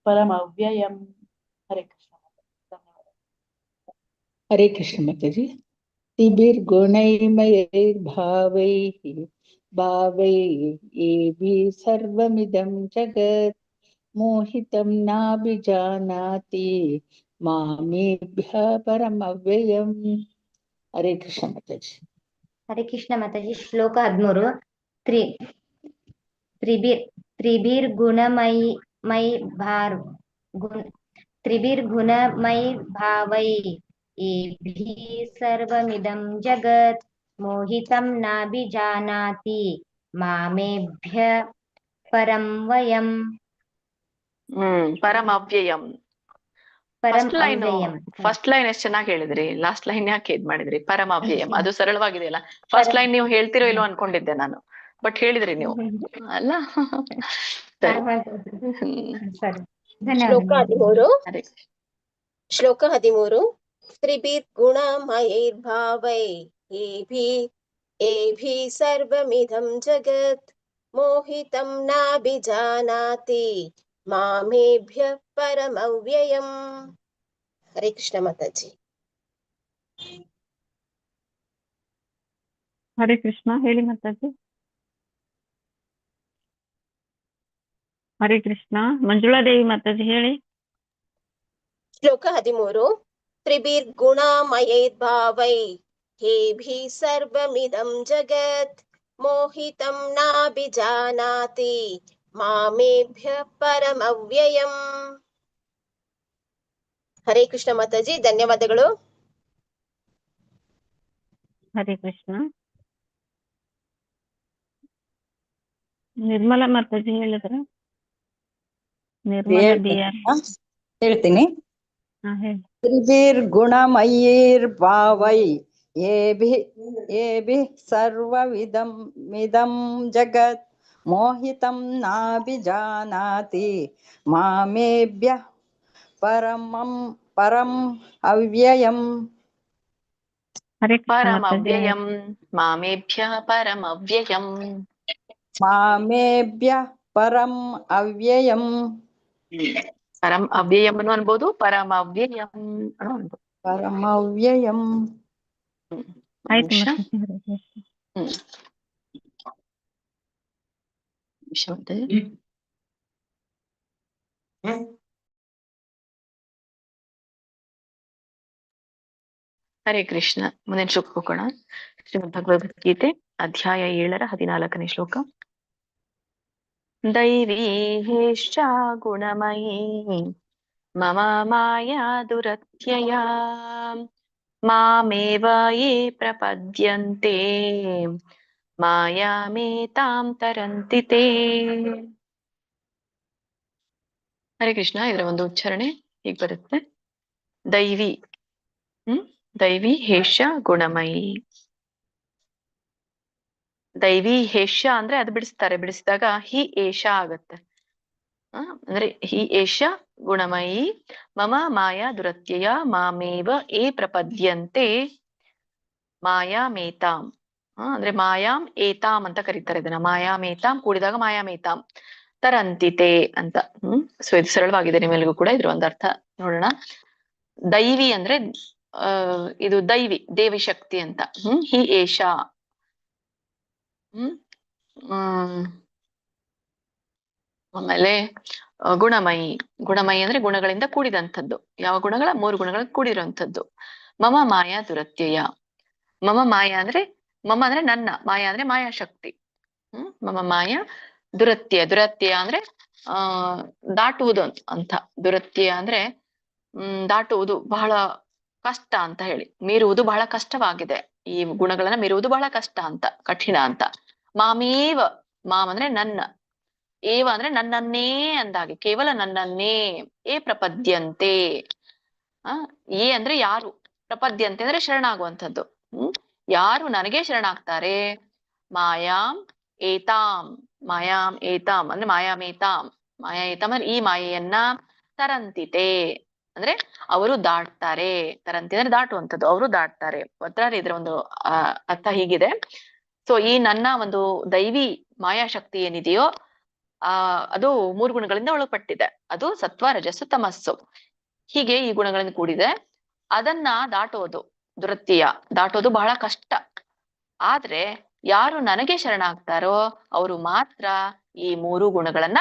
ಪರಮವ್ಯಯಂ. ಹರೇ ಕೃಷ್ಣ. ಹರೇ ಕೃಷ್ಣ ಮಾತಾಜಿ. ತ್ರಿಭಿರ್ಗುಣೈರ್ಭಾವೈಃ ಏಭಿಃ ಸರ್ವಮಿದಂ ಜಗತ್ ಮೋಹಿತಂ ನಾಭಿಜಾನಾತಿ ಮಾಮೇಭ್ಯಃ ಪರಮವ್ಯಯಂ. ಹರೇ ಕೃಷ್ಣ ಮಾತಾಜಿ. ಹರೇ ಕೃಷ್ಣ ಮಾತಾಜಿ. ಶ್ಲೋಕ 13. ತ್ರಿಭಿರ್ಗುಣಮೈ ಏಭಿಃ ಸರ್ವಮಿದಂ ಜಗತ್ ಮೋಹಿತಂ ನಾಭಿಜಾನಾತಿ ಮಾಮೇಭ್ಯ ಪರಮವ್ಯಯಂ. ಪರಮವ್ಯಯಂ. ಪರಂ ಲೈನ್ ಅವ್ಯಯಂ. ಫಸ್ಟ್ ಲೈನ್ ಎಷ್ಟು ಚೆನ್ನಾಗಿ ಹೇಳಿದ್ರಿ, ಲಾಸ್ಟ್ ಲೈನ್ ಯಾಕೆ ಇದ್ ಮಾಡಿದ್ರಿ? ಪರಮ ಅವ್ಯಯಂ ಅದು ಸರಳವಾಗಿದೆಯಲ್ಲ. ಫಸ್ಟ್ ಲೈನ್ ನೀವು ಹೇಳ್ತಿರೋ ಇಲ್ವೋ ಅನ್ಕೊಂಡಿದ್ದೆ ನಾನು, ಬಟ್ ಹೇಳಿದ್ರಿ ನೀವು ಅಲ್ಲ. ಸರಿ, ಶ್ಲೋಕ ಧನ್ಯವಾದಗಳು. 13 ಶ್ಲೋಕ 13 ತ್ರಿಭಿರ್ಗುಣಮಯೈರ್ಭಾವೈ ಏಭಿ ಸರ್ವಮಿದಂ ಜಗತ್ ಮೋಹಿತಂ ನಾಭಿಜಾನಾತಿ ಮಾಮೇಭ್ಯ ಪರಮವ್ಯಯಂ. ಹರೇ ಕೃಷ್ಣ ಮಾತಾಜಿ. ಹರೇ ಕೃಷ್ಣ. ಹೇಳಿ ಮಾತಾಜಿ. ಹರೇ ಕೃಷ್ಣ. ಮಂಜುಳಾ ದೇವಿ ಮಾತಾಜಿ ಹೇಳಿ. ಶ್ಲೋಕ 13 ತ್ರಿಭಿರ್ಗುಣಮಯೈರ್ಭಾವೈ ಹೇಭಿ ಸರ್ವಮಿದಂ ಜಗತ್ ಮೋಹಿತಂ ನಾಭಿಜಾನಾತಿ ಮಾಮೇಭ್ಯ ಪರಮವ್ಯಯಂ. ಹರೇ ಕೃಷ್ಣ ಮಾತಾಜಿ, ಧನ್ಯವಾದಗಳು. ಹರೇ ಕೃಷ್ಣ. ನಿರ್ಮಲಾ ಮಾತಾಜಿ ಹೇಳಿದ್ರ? ನಿರ್ಮಲಾ ಬಿಆರ್ ಹೇಳ್ತೀನಿ. ಹೇಳಿ. ತ್ರಿಭಿರ್ಗುಣಮಯೈರ್ಭಾವೈ ಏಭಿ ಸರ್ವವಿದಂ ಜಗತ್ ಮೋಹಿತಂ ನಾಭಿಜಾನಾತಿ ಮಾಮೇಭ್ಯಃ ಪರಂ ಅವ್ಯಯಂ. ಹರೇ ಕೃಷ್ಣ ಪರಂ ಮಾತಾಜಿ. ಅವ್ಯಯಂ ಮಾಮೇಭ್ಯಃ ಪರಂ ಅವ್ಯಯಂ. ಮಾಮೇಭ್ಯಃ ಪರಂ ಅವ್ಯಯಂ. ಪರಂ ಅವ್ಯಯಂ ಅನ್ಬೋದು, ಪರಮ ಅವ್ಯಯಂ ಅನ್ಬೋದು. ಪರಮ ಅವ್ಯಯಂ. ಆಯ್ತು ಮಾತಾಜಿ. ಹರೇ ಕೃಷ್ಣ. ಹರೇ ಕೃಷ್ಣ. ಮುಂದಿನ ಶ್ಲೋಕ ಹೋಗೋಣ. ಶ್ರೀಮದ್ ಭಗವದ್ಗೀತೆ ಅಧ್ಯಾಯ 7 14ನೇ ಶ್ಲೋಕ. ದೈವೀ ಹೇಶ್ಚ ಗುಣಮಯೀ ಮಮ ಮಾಯಾ ದುರತ್ಯಯಾ ಮಾಮೇವ ಯೇ ಪ್ರಪದ್ಯಂತೆ ಮಾಯಾಮೇತಾಂ ತರಂತಿ ತೇ. ಹರೇ ಕೃಷ್ಣ. ಇದರ ಒಂದು ಉಚ್ಚಾರಣೆ ಹೀಗೆ ಬರುತ್ತೆ. ದೈವಿ ದೈವಿ ಹೇಷ್ಯ ಗುಣಮಯಿ. ದೈವಿ ಹೇಷ್ಯ ಅಂದ್ರೆ ಅದು ಬಿಡಿಸ್ತಾರೆ, ಬಿಡಿಸಿದಾಗ ಹಿ ಏಷ ಆಗತ್ತೆ. ಅಂದ್ರೆ ಹಿ ಏಷ ಗುಣಮಯಿ ಮಮ ಮಾಯಾ ದುರತ್ಯಯ ಮಾಮೇವ ಏ ಪ್ರಪದ್ಯಂತೆ ಮಾಯಾಮೇತಾಂ. ಅಂದ್ರೆ ಮಾಯಾಂ ಏತಾಂ ಅಂತ ಕರೀತಾರೆ ಇದನ್ನ. ಮಾಯಾಮೇತಾಂ ಕೂಡಿದಾಗ ಮಾಯಾಮೇತಾಂ ತರಂತಿತೆ ಅಂತ. ಸೊ ಇದು ಸರಳವಾಗಿದೆ ನಿಮ್ಮೆಲ್ರಿಗೂ ಕೂಡ. ಇದ್ರ ಒಂದು ಅರ್ಥ ನೋಡೋಣ. ದೈವಿ ಅಂದ್ರೆ ಇದು ದೈವಿ ದೇವಿ ಶಕ್ತಿ ಅಂತ. ಹಿ ಏಷ. ಆಮೇಲೆ ಗುಣಮಯಿ. ಗುಣಮಯಿ ಅಂದ್ರೆ ಗುಣಗಳಿಂದ ಕೂಡಿದಂಥದ್ದು. ಯಾವ ಗುಣಗಳ? 3 ಗುಣಗಳಿಂದ ಕೂಡಿರುವಂಥದ್ದು. ಮಮ ಮಾಯಾ ದುರತ್ಯಯ. ಮಮ ಮಾಯಾ ಅಂದ್ರೆ ಮಮ ಅಂದ್ರೆ ನನ್ನ, ಮಾಯಾ ಅಂದ್ರೆ ಮಾಯಾಶಕ್ತಿ. ಮಮ ಮಾಯಾ ದುರತ್ಯಯ. ದುರತ್ಯಯ ಅಂದ್ರೆ ದಾಟುವುದು ಅಂತ. ದುರತ್ಯಯ ಅಂದ್ರೆ ದಾಟುವುದು ಬಹಳ ಕಷ್ಟ ಅಂತ ಹೇಳಿ. ಮೀರುವುದು ಬಹಳ ಕಷ್ಟವಾಗಿದೆ. ಈ ಗುಣಗಳನ್ನ ಮೀರುವುದು ಬಹಳ ಕಷ್ಟ ಅಂತ, ಕಠಿಣ ಅಂತ. ಮಾಮೇವ. ಮಾಮ್ ಅಂದ್ರೆ ನನ್ನ, ಏವ ಅಂದ್ರೆ ನನ್ನನ್ನೇ ಅಂದಾಗೆ, ಕೇವಲ ನನ್ನನ್ನೇ. ಏ ಪ್ರಪದ್ಯಂತೆ. ಏ ಅಂದ್ರೆ ಯಾರು, ಪ್ರಪದ್ಯಂತೆ ಅಂದ್ರೆ ಶರಣಾಗುವಂಥದ್ದು. ಯಾರು ನನಗೆ ಶರಣಾಗ್ತಾರೆ. ಮಾಯಾಂ ಏತಾಂ. ಮಾಯಾಂ ಏತಾಂ ಅಂದ್ರೆ ಮಾಯಾಮೇತಾಂ. ಮಾಯಾ ಏತಾಂ ಅಂದ್ರೆ ಈ ಮಾಯೆಯನ್ನ ತರಂತಿತೆ ಅಂದ್ರೆ ಅವರು ದಾಟ್ತಾರೆ. ತರಂತಿ ಅಂದ್ರೆ ದಾಟುವಂಥದ್ದು, ಅವರು ದಾಟ್ತಾರೆ. ಒಟ್ಟಾರೆ ಇದರ ಒಂದು ಅರ್ಥ ಹೀಗಿದೆ. ಸೊ ಈ ನನ್ನ ಒಂದು ದೈವಿ ಮಾಯಾಶಕ್ತಿ ಏನಿದೆಯೋ ಅದು 3 ಗುಣಗಳಿಂದ ಒಳಪಟ್ಟಿದೆ. ಅದು ಸತ್ವ, ರಜಸ್ಸು, ತಮಸ್ಸು. ಹೀಗೆ ಈ ಗುಣಗಳಿಂದ ಕೂಡಿದೆ. ಅದನ್ನ ದಾಟೋದು, ದುರತ್ಯಯ ದಾಟೋದು ಬಹಳ ಕಷ್ಟ. ಆದ್ರೆ ಯಾರು ನನಗೆ ಶರಣಾಗ್ತಾರೋ ಅವರು ಮಾತ್ರ ಈ 3 ಗುಣಗಳನ್ನ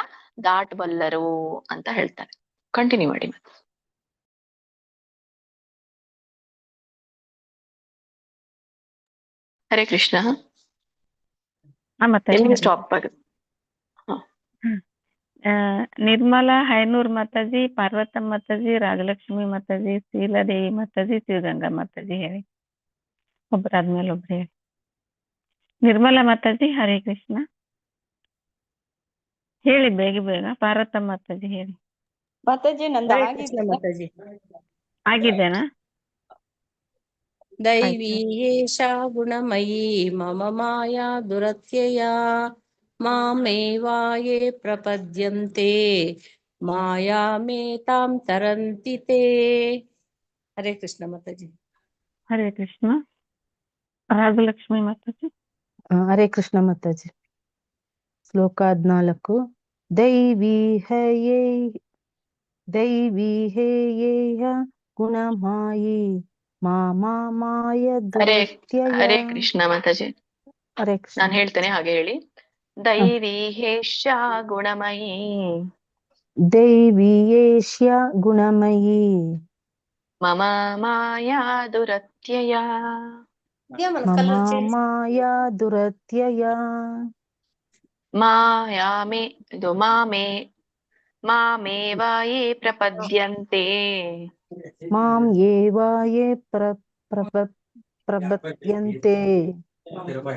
ದಾಟಬಲ್ಲರು ಅಂತ ಹೇಳ್ತಾರೆ. ಕಂಟಿನ್ಯೂ ಮಾಡಿ. ಹರೇ ಕೃಷ್ಣ. ಸ್ಟಾಪ್ ಆಗುತ್ತೆ. ನಿರ್ಮಲಾ ಹೈನೂರ್ ಮಾತಾಜಿ, ಪಾರ್ವತಮ್ಮ ಮಾತಾಜಿ, ರಾಜಲಕ್ಷ್ಮಿ ಮಾತಾಜಿ, ಶೀಲಾದೇವಿ ಮಾತಾಜಿ, ಶಿವಗಂಗಾ ಮಾತಾಜಿ ಹೇಳಿ. ಒಬ್ಬರಾದ್ಮೇಲೆ ಒಬ್ರು ಹೇಳಿ. ನಿರ್ಮಲಾ ಮಾತಾಜಿ. ಹರೇ ಕೃಷ್ಣ. ಹೇಳಿ ಬೇಗ ಬೇಗ. ಪಾರ್ವತಮ್ಮ ಮಾತಾಜಿ ಹೇಳಿ. ಮಾತಾಜಿ ನಂದು ಹರೇ ಆಗಿದೆ. ಕೃಷ್ಣ ಮಾತಾಜಿ. ಆಗಿದ್ದೇನಾ? ದೈವಿ ಏಷಾ ಗುಣಮಯೀ ಮಮ ಮಾಯಾ ದುರತ್ಯಯಾ ಮಾಮೇವಾಯೇ ಪ್ರಪದ್ಯಂತೆ ಮಾಯಾಮೇತಾಂ ತರಂತಿ ತೇ. ಹರೇ ಕೃಷ್ಣ ಮಾತಾಜಿ. ಹರೇ ಕೃಷ್ಣ. ರಾಜಲಕ್ಷ್ಮಿ ಮಾತಾಜಿ. ಹರೇ ಕೃಷ್ಣ ಮಾತಾಜಿ. ಶ್ಲೋಕ 14. ದೈವಿ ಹೇಯ ಗುಣಮಾಯಿ ಮಾಯ ದುರತ್ಯಯ. ಹರೇ ಕೃಷ್ಣ ಮಾತಾಜಿ. ಹರೇ ಕೃಷ್ಣ. ನಾನು ಹೇಳ್ತೇನೆ, ಹಾಗೆ ಹೇಳಿ. ದೈವಿ ಹೇಷ್ಯಾ ಗುಣಮಯೀ ದೈವಿ ಏಷ್ಯ ಗುಣಮಯೀ ಮಮ ಮಾಯಾ ದುರತ್ಯಯ ಮಮ ಮಾಯಾ ದುರತ್ಯಯ ಮಾಯಾಮೇ ಇದು ಮಾಮೇವಾಯೇ ಪ್ರಪದ್ಯಂತೆ ಮಾಂ ಯೇವಾಯೇ ಪ್ರಪದ್ಯಂತೆ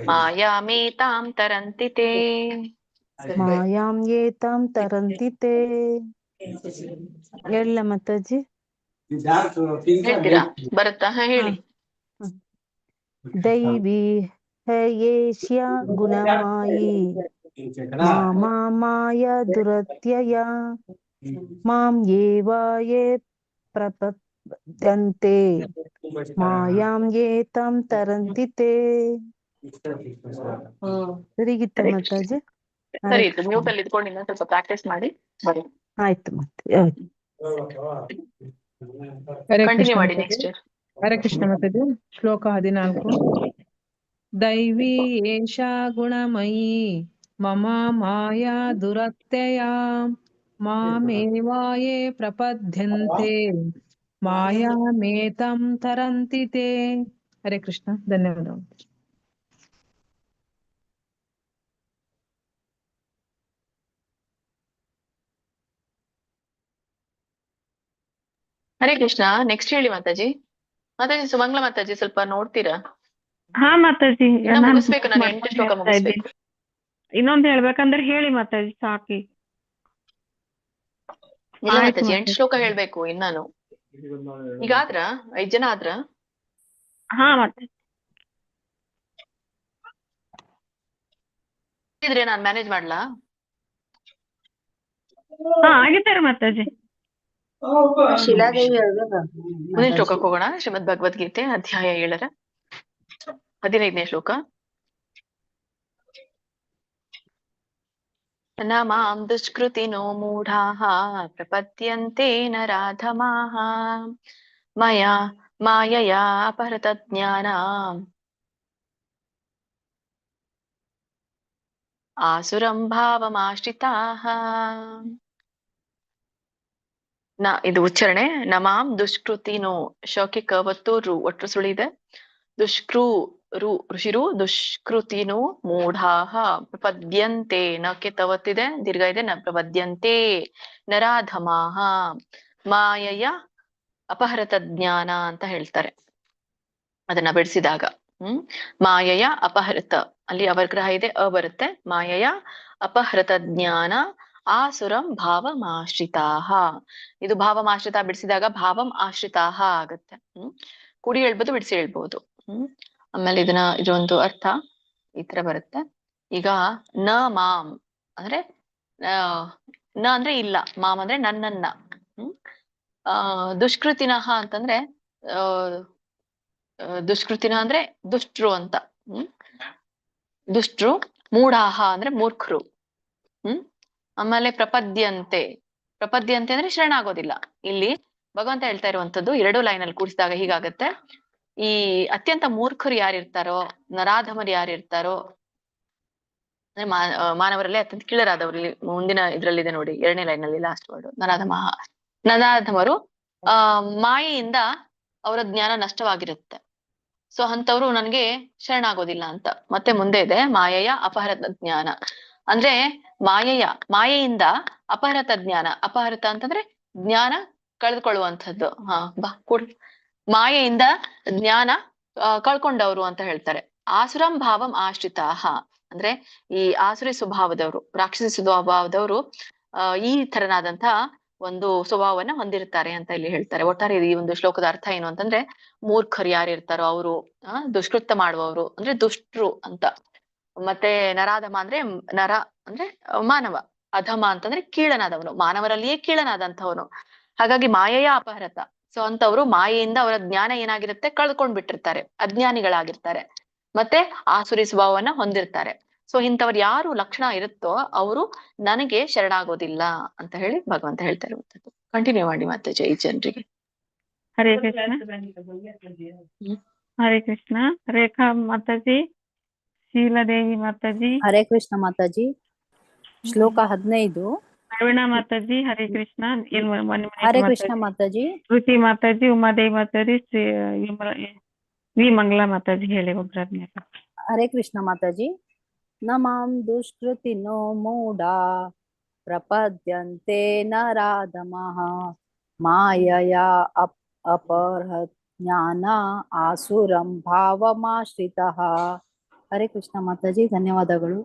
ಮಾಯಾಮೇತಾಂ ತರಂತಿ ತೇ. ಮಾಯಾಂ ಯೇತಾಂ ತರಂತಿ ತೇ. ಹೇಳ ಮಾತಾಜಿ. ಹೇಳ್ತೀರಾ? ಬರುತ್ತಾ? ಹೇಳಿ. ದೈವಿ ಹೇಯೇಷ್ಯ ಗುಣಮಾಯಿ ಮಮ ಮಾಯಾ ದುರತ್ಯಯ ಮಾಂ ಯೇವಾಯೇ ಪ್ರಪದ್ಯಂತೆ ಮಾಯಾಂ ಯೇತಾಂ ತರಂತಿ ತೇ. ಸರಿಗಿತ್ತ ಮಾತಾಜಿ? ಸರಿ ಇತ್ತು. ಮ್ಯೂಟ್ ಅಲ್ಲಿ ಇದ್ಕೊಂಡು ಇನ್ನೊಂದ್ ಸ್ವಲ್ಪ ಪ್ರಾಕ್ಟೀಸ್ ಮಾಡಿ ಬರೀ. ಆಯ್ತು ಮತ್ತೆ. ಕಂಟಿನ್ಯೂ ಮಾಡಿ. ನೆಕ್ಸ್ಟ್. ಹರೇ ಕೃಷ್ಣ ಮಾತಾಜಿ. ಶ್ಲೋಕ 14. ದೈವಿ ಏಷಾ ಗುಣಮಯೀ ಮಮ ಮಾಯಾ ದುರತ್ಯಯ ಮಾಮೇವಾಯೇ ಪ್ರಪದ್ಯಂತೆ ಮಾಯಾಮೇತಂ ತರಂತಿ ತೇ. ಹರೇ ಕೃಷ್ಣ. ಧನ್ಯವಾದಗಳು. ಹರೇ ಕೃಷ್ಣ. ನೆಕ್ಸ್ಟ್ ಹೇಳಿ ಮಾತಾಜಿ. ಮಾತಾಜಿ ಸುಮಂಗ್ಲ ಮಾತಾಜಿ ಸ್ವಲ್ಪ ನೋಡ್ತೀರಾ? ಹಾ ಮಾತಾಜಿ. ಮುಗಿಸ್ಬೇಕು, ನಾನು 8 ಶ್ಲೋಕ ಮುಗಿಸ್ಬೇಕು. ಇನ್ನೊಂದ್ ಹೇಳ್ಬೇಕಂದ್ರೆ ಹೇಳಿ ಮಾತಾಜಿ, ಸಾಕಿ. ಇಲ್ಲ ಮಾತಾಜಿ, 8 ಶ್ಲೋಕ ಹೇಳ್ಬೇಕು ಇನ್ನಾನು. ಈಗ ಆದ್ರ 5 ಜನ ಆದ್ರ? ಹಾ ಮಾತಾಜಿ. ಇದ್ರೆ ನಾನ್ ಮ್ಯಾನೇಜ್ ಮಾಡ್ಲಾ? ಹಾ ಆಗಿದ್ದಾರೆ ಮಾತಾಜಿ. ಶಿಲಾದೇವಿ ಮುಂದಿನ ಶ್ಲೋಕಕ್ಕೆ ಹೋಗೋಣ. ಶ್ರೀಮದ್ ಭಗವದ್ಗೀತೆ ಅಧ್ಯಾಯ 7 15ನೇ ಶ್ಲೋಕ. ನ ಮಾಂ ದುಷ್ಕೃತಿನೋ ಮೂಢಾಃ ಪ್ರಪದ್ಯಂತೆ ನರಾಧಮಾಃ ಮಯಾ ಮಾಯಯಾ ಅಪಹೃತ ಜ್ಞಾನಾಂ ಆಸುರಂ ಭಾವಮಾಶ್ರಿತಾಃ. ಇದು ಉಚ್ಚಾರಣೆ. ನಮಾಂ ದುಷ್ಕೃತಿನೋ, ಶೋಕಿ ಕವತ್ತು ರು ಒಟ್ಟು ಸುಳಿದೆ. ರು ಋಷಿರು ದುಷ್ಕೃತಿನು ಮೂಢಾಃ ಪ್ರಪದ್ಯಂತೆ, ನಕ್ಕೆ ತವತ್ತಿದೆ, ದೀರ್ಘ ಇದೆ, ನ ಪ್ರಪದ್ಯಂತೆ ನರಾಧಮಾಃ ಮಾಯಯ ಅಪಹೃತ ಜ್ಞಾನ ಅಂತ ಹೇಳ್ತಾರೆ ಅದನ್ನ ಬಿಡಿಸಿದಾಗ. ಮಾಯಯ ಅಪಹೃತ, ಅಲ್ಲಿ ಅವರ್ಗ್ರಹ ಇದೆ, ಅ ಬರುತ್ತೆ. ಮಾಯಯ ಅಪಹೃತ ಜ್ಞಾನ ಆಸುರಂ ಭಾವಂ ಆಶ್ರಿತಾಃ. ಇದು ಭಾವಂ ಆಶ್ರಿತ ಬಿಡಿಸಿದಾಗ ಭಾವಂ ಆಶ್ರಿತಾಃ ಆಗತ್ತೆ. ಕೂಡಿ ಹೇಳ್ಬೋದು, ಬಿಡಿಸಿ ಹೇಳ್ಬೋದು. ಆಮೇಲೆ ಇದೊಂದು ಅರ್ಥ ಈ ತರ ಬರುತ್ತೆ. ಈಗ ನ ಮಾಂ ಅಂದ್ರೆ ನ ಅಂದ್ರೆ ಇಲ್ಲ, ಮಾಮ್ ಅಂದ್ರೆ ನನ್ನನ್ನ. ದುಷ್ಕೃತಿನಃ ಅಂತಂದ್ರೆ ದುಷ್ಕೃತಿನ ಅಂದ್ರೆ ದುಷ್ಟ್ರು ಅಂತ. ದುಷ್ಟ್ರು. ಮೂಢಾಹ ಅಂದ್ರೆ ಮೂರ್ಖರು. ಆಮೇಲೆ ಪ್ರಪದ್ಯಂತೆ ಅಂದ್ರೆ ಶರಣಾಗೋದಿಲ್ಲ. ಇಲ್ಲಿ ಭಗವಂತ ಹೇಳ್ತಾ ಇರುವಂತದ್ದು 2 ಲೈನಲ್ಲಿ ಕೂಡಿಸಿದಾಗ ಹೀಗಾಗತ್ತೆ. ಈ ಅತ್ಯಂತ ಮೂರ್ಖರು ಯಾರಿರ್ತಾರೋ, ನರಾಧಮರು ಯಾರಿರ್ತಾರೋ, ಅಂದ್ರೆ ಮಾನವರಲ್ಲಿ ಅತ್ಯಂತ ಕೀಳರಾದವರಲ್ಲಿ ಮುಂದಿನ ಇದ್ರಲ್ಲಿದೆ ನೋಡಿ, 2ನೇ ಲೈನಲ್ಲಿ ಲಾಸ್ಟ್ ವರ್ಡ್ ನರಾಧಮರು ಮಾಯೆಯಿಂದ ಅವರ ಜ್ಞಾನ ನಷ್ಟವಾಗಿರುತ್ತೆ. ಸೊ ಅಂತವ್ರು ನನ್ಗೆ ಶರಣಾಗೋದಿಲ್ಲ ಅಂತ. ಮತ್ತೆ ಮುಂದೆ ಇದೆ ಮಾಯೆಯ ಅಪಹೃತ ಜ್ಞಾನ ಅಂದ್ರೆ ಮಾಯೆಯಿಂದ ಅಪಹೃತ ಜ್ಞಾನ. ಅಪಹೃತ ಅಂತಂದ್ರೆ ಜ್ಞಾನ ಕಳೆದುಕೊಳ್ಳುವಂಥದ್ದು. ಮಾಯೆಯಿಂದ ಜ್ಞಾನ ಕಳ್ಕೊಂಡವ್ರು ಅಂತ ಹೇಳ್ತಾರೆ. ಆಸುರಂ ಭಾವಂ ಆಶ್ರಿತಾಃ ಅಂದ್ರೆ ಈ ಆಸುರಿ ಸ್ವಭಾವದವರು, ರಾಕ್ಷಸಿ ಸ್ವಭಾವದವರು ಈ ತರನಾದಂತಹ ಒಂದು ಸ್ವಭಾವವನ್ನ ಹೊಂದಿರ್ತಾರೆ ಅಂತ ಇಲ್ಲಿ ಹೇಳ್ತಾರೆ. ಒಟ್ಟಾರೆ ಈ ಒಂದು ಶ್ಲೋಕದ ಅರ್ಥ ಏನು ಅಂತಂದ್ರೆ, ಮೂರ್ಖರು ಯಾರು ಇರ್ತಾರೋ ಅವರು, ದುಷ್ಕೃತ್ಯ ಮಾಡುವವರು ಅಂದ್ರೆ ದುಷ್ಟರು ಅಂತ. ಮತ್ತೆ ನರಾಧಮ ಅಂದ್ರೆ ನರ ಅಂದ್ರೆ ಮಾನವ, ಅಧಮ ಅಂತಂದ್ರೆ ಕೀಳನಾದವನು, ಮಾನವರಲ್ಲಿಯೇ ಕೀಳನಾದಂಥವನು. ಹಾಗಾಗಿ ಮಾಯೆಯ ಅಪಹರತ. ಸೊ ಅಂತವ್ರು ಮಾಯೆಯಿಂದ ಅವರ ಜ್ಞಾನ ಏನಾಗಿರುತ್ತೆ ಕಳ್ಕೊಂಡ್ ಬಿಟ್ಟಿರ್ತಾರೆ, ಅಜ್ಞಾನಿಗಳಾಗಿರ್ತಾರೆ. ಮತ್ತೆ ಆಸುರಿ ಸ್ವಭಾವವನ್ನ ಹೊಂದಿರ್ತಾರೆ. ಸೊ ಇಂಥವ್ರು ಯಾರು ಲಕ್ಷಣ ಇರುತ್ತೋ ಅವರು ನನಗೆ ಶರಣಾಗೋದಿಲ್ಲ ಅಂತ ಹೇಳಿ ಭಗವಂತ ಹೇಳ್ತಾ ಇರುವಂತದ್ದು. ಕಂಟಿನ್ಯೂ ಮಾಡಿ ಮಾತಾಜಿ ಈ ಜನರಿಗೆ. ಹರೇ ಕೃಷ್ಣ. ಹರೇ ಕೃಷ್ಣ. ರೇಖಾ ಮಾತಾಜಿ, ಶೀಲಾದೇವಿ ಮಾತಾಜಿ. ಹರೇ ಕೃಷ್ಣ ಮಾತಾಜಿ. ಶ್ಲೋಕ 15. ಅರುಣಾ ಮಾತಾಜಿ. ಹರೇ ಕೃಷ್ಣ. ಹರೇ ಕೃಷ್ಣ ಮಾತಾಜಿ. ಶ್ರುತಿ ಮಾತಾಜಿ, ಉಮಾದೇವಿ ಮಾತಾಜಿ, ವಿ ಮಂಗಲಾ ಮಾತಾಜಿ ಹೇಳಿ ಒಬ್ರಾದ್ಮೇಲೆ. ಹರೇ ಕೃಷ್ಣ ಮಾತಾಜಿ. ನಮಾಂ ದುಷ್ಕೃತಿನೋ ಮೂಢಾ ಪ್ರಪದ್ಯಂತೆ ನರಾಧಮಃ ಮಾಯಯಾ ಅಪಹೃತ್ ಜ್ಞಾನ ಆಸುರಂ ಭಾವಮಾಶ್ರಿತಃ. ಹರೇ ಕೃಷ್ಣ ಮಾತಾಜಿ, ಧನ್ಯವಾದಗಳು.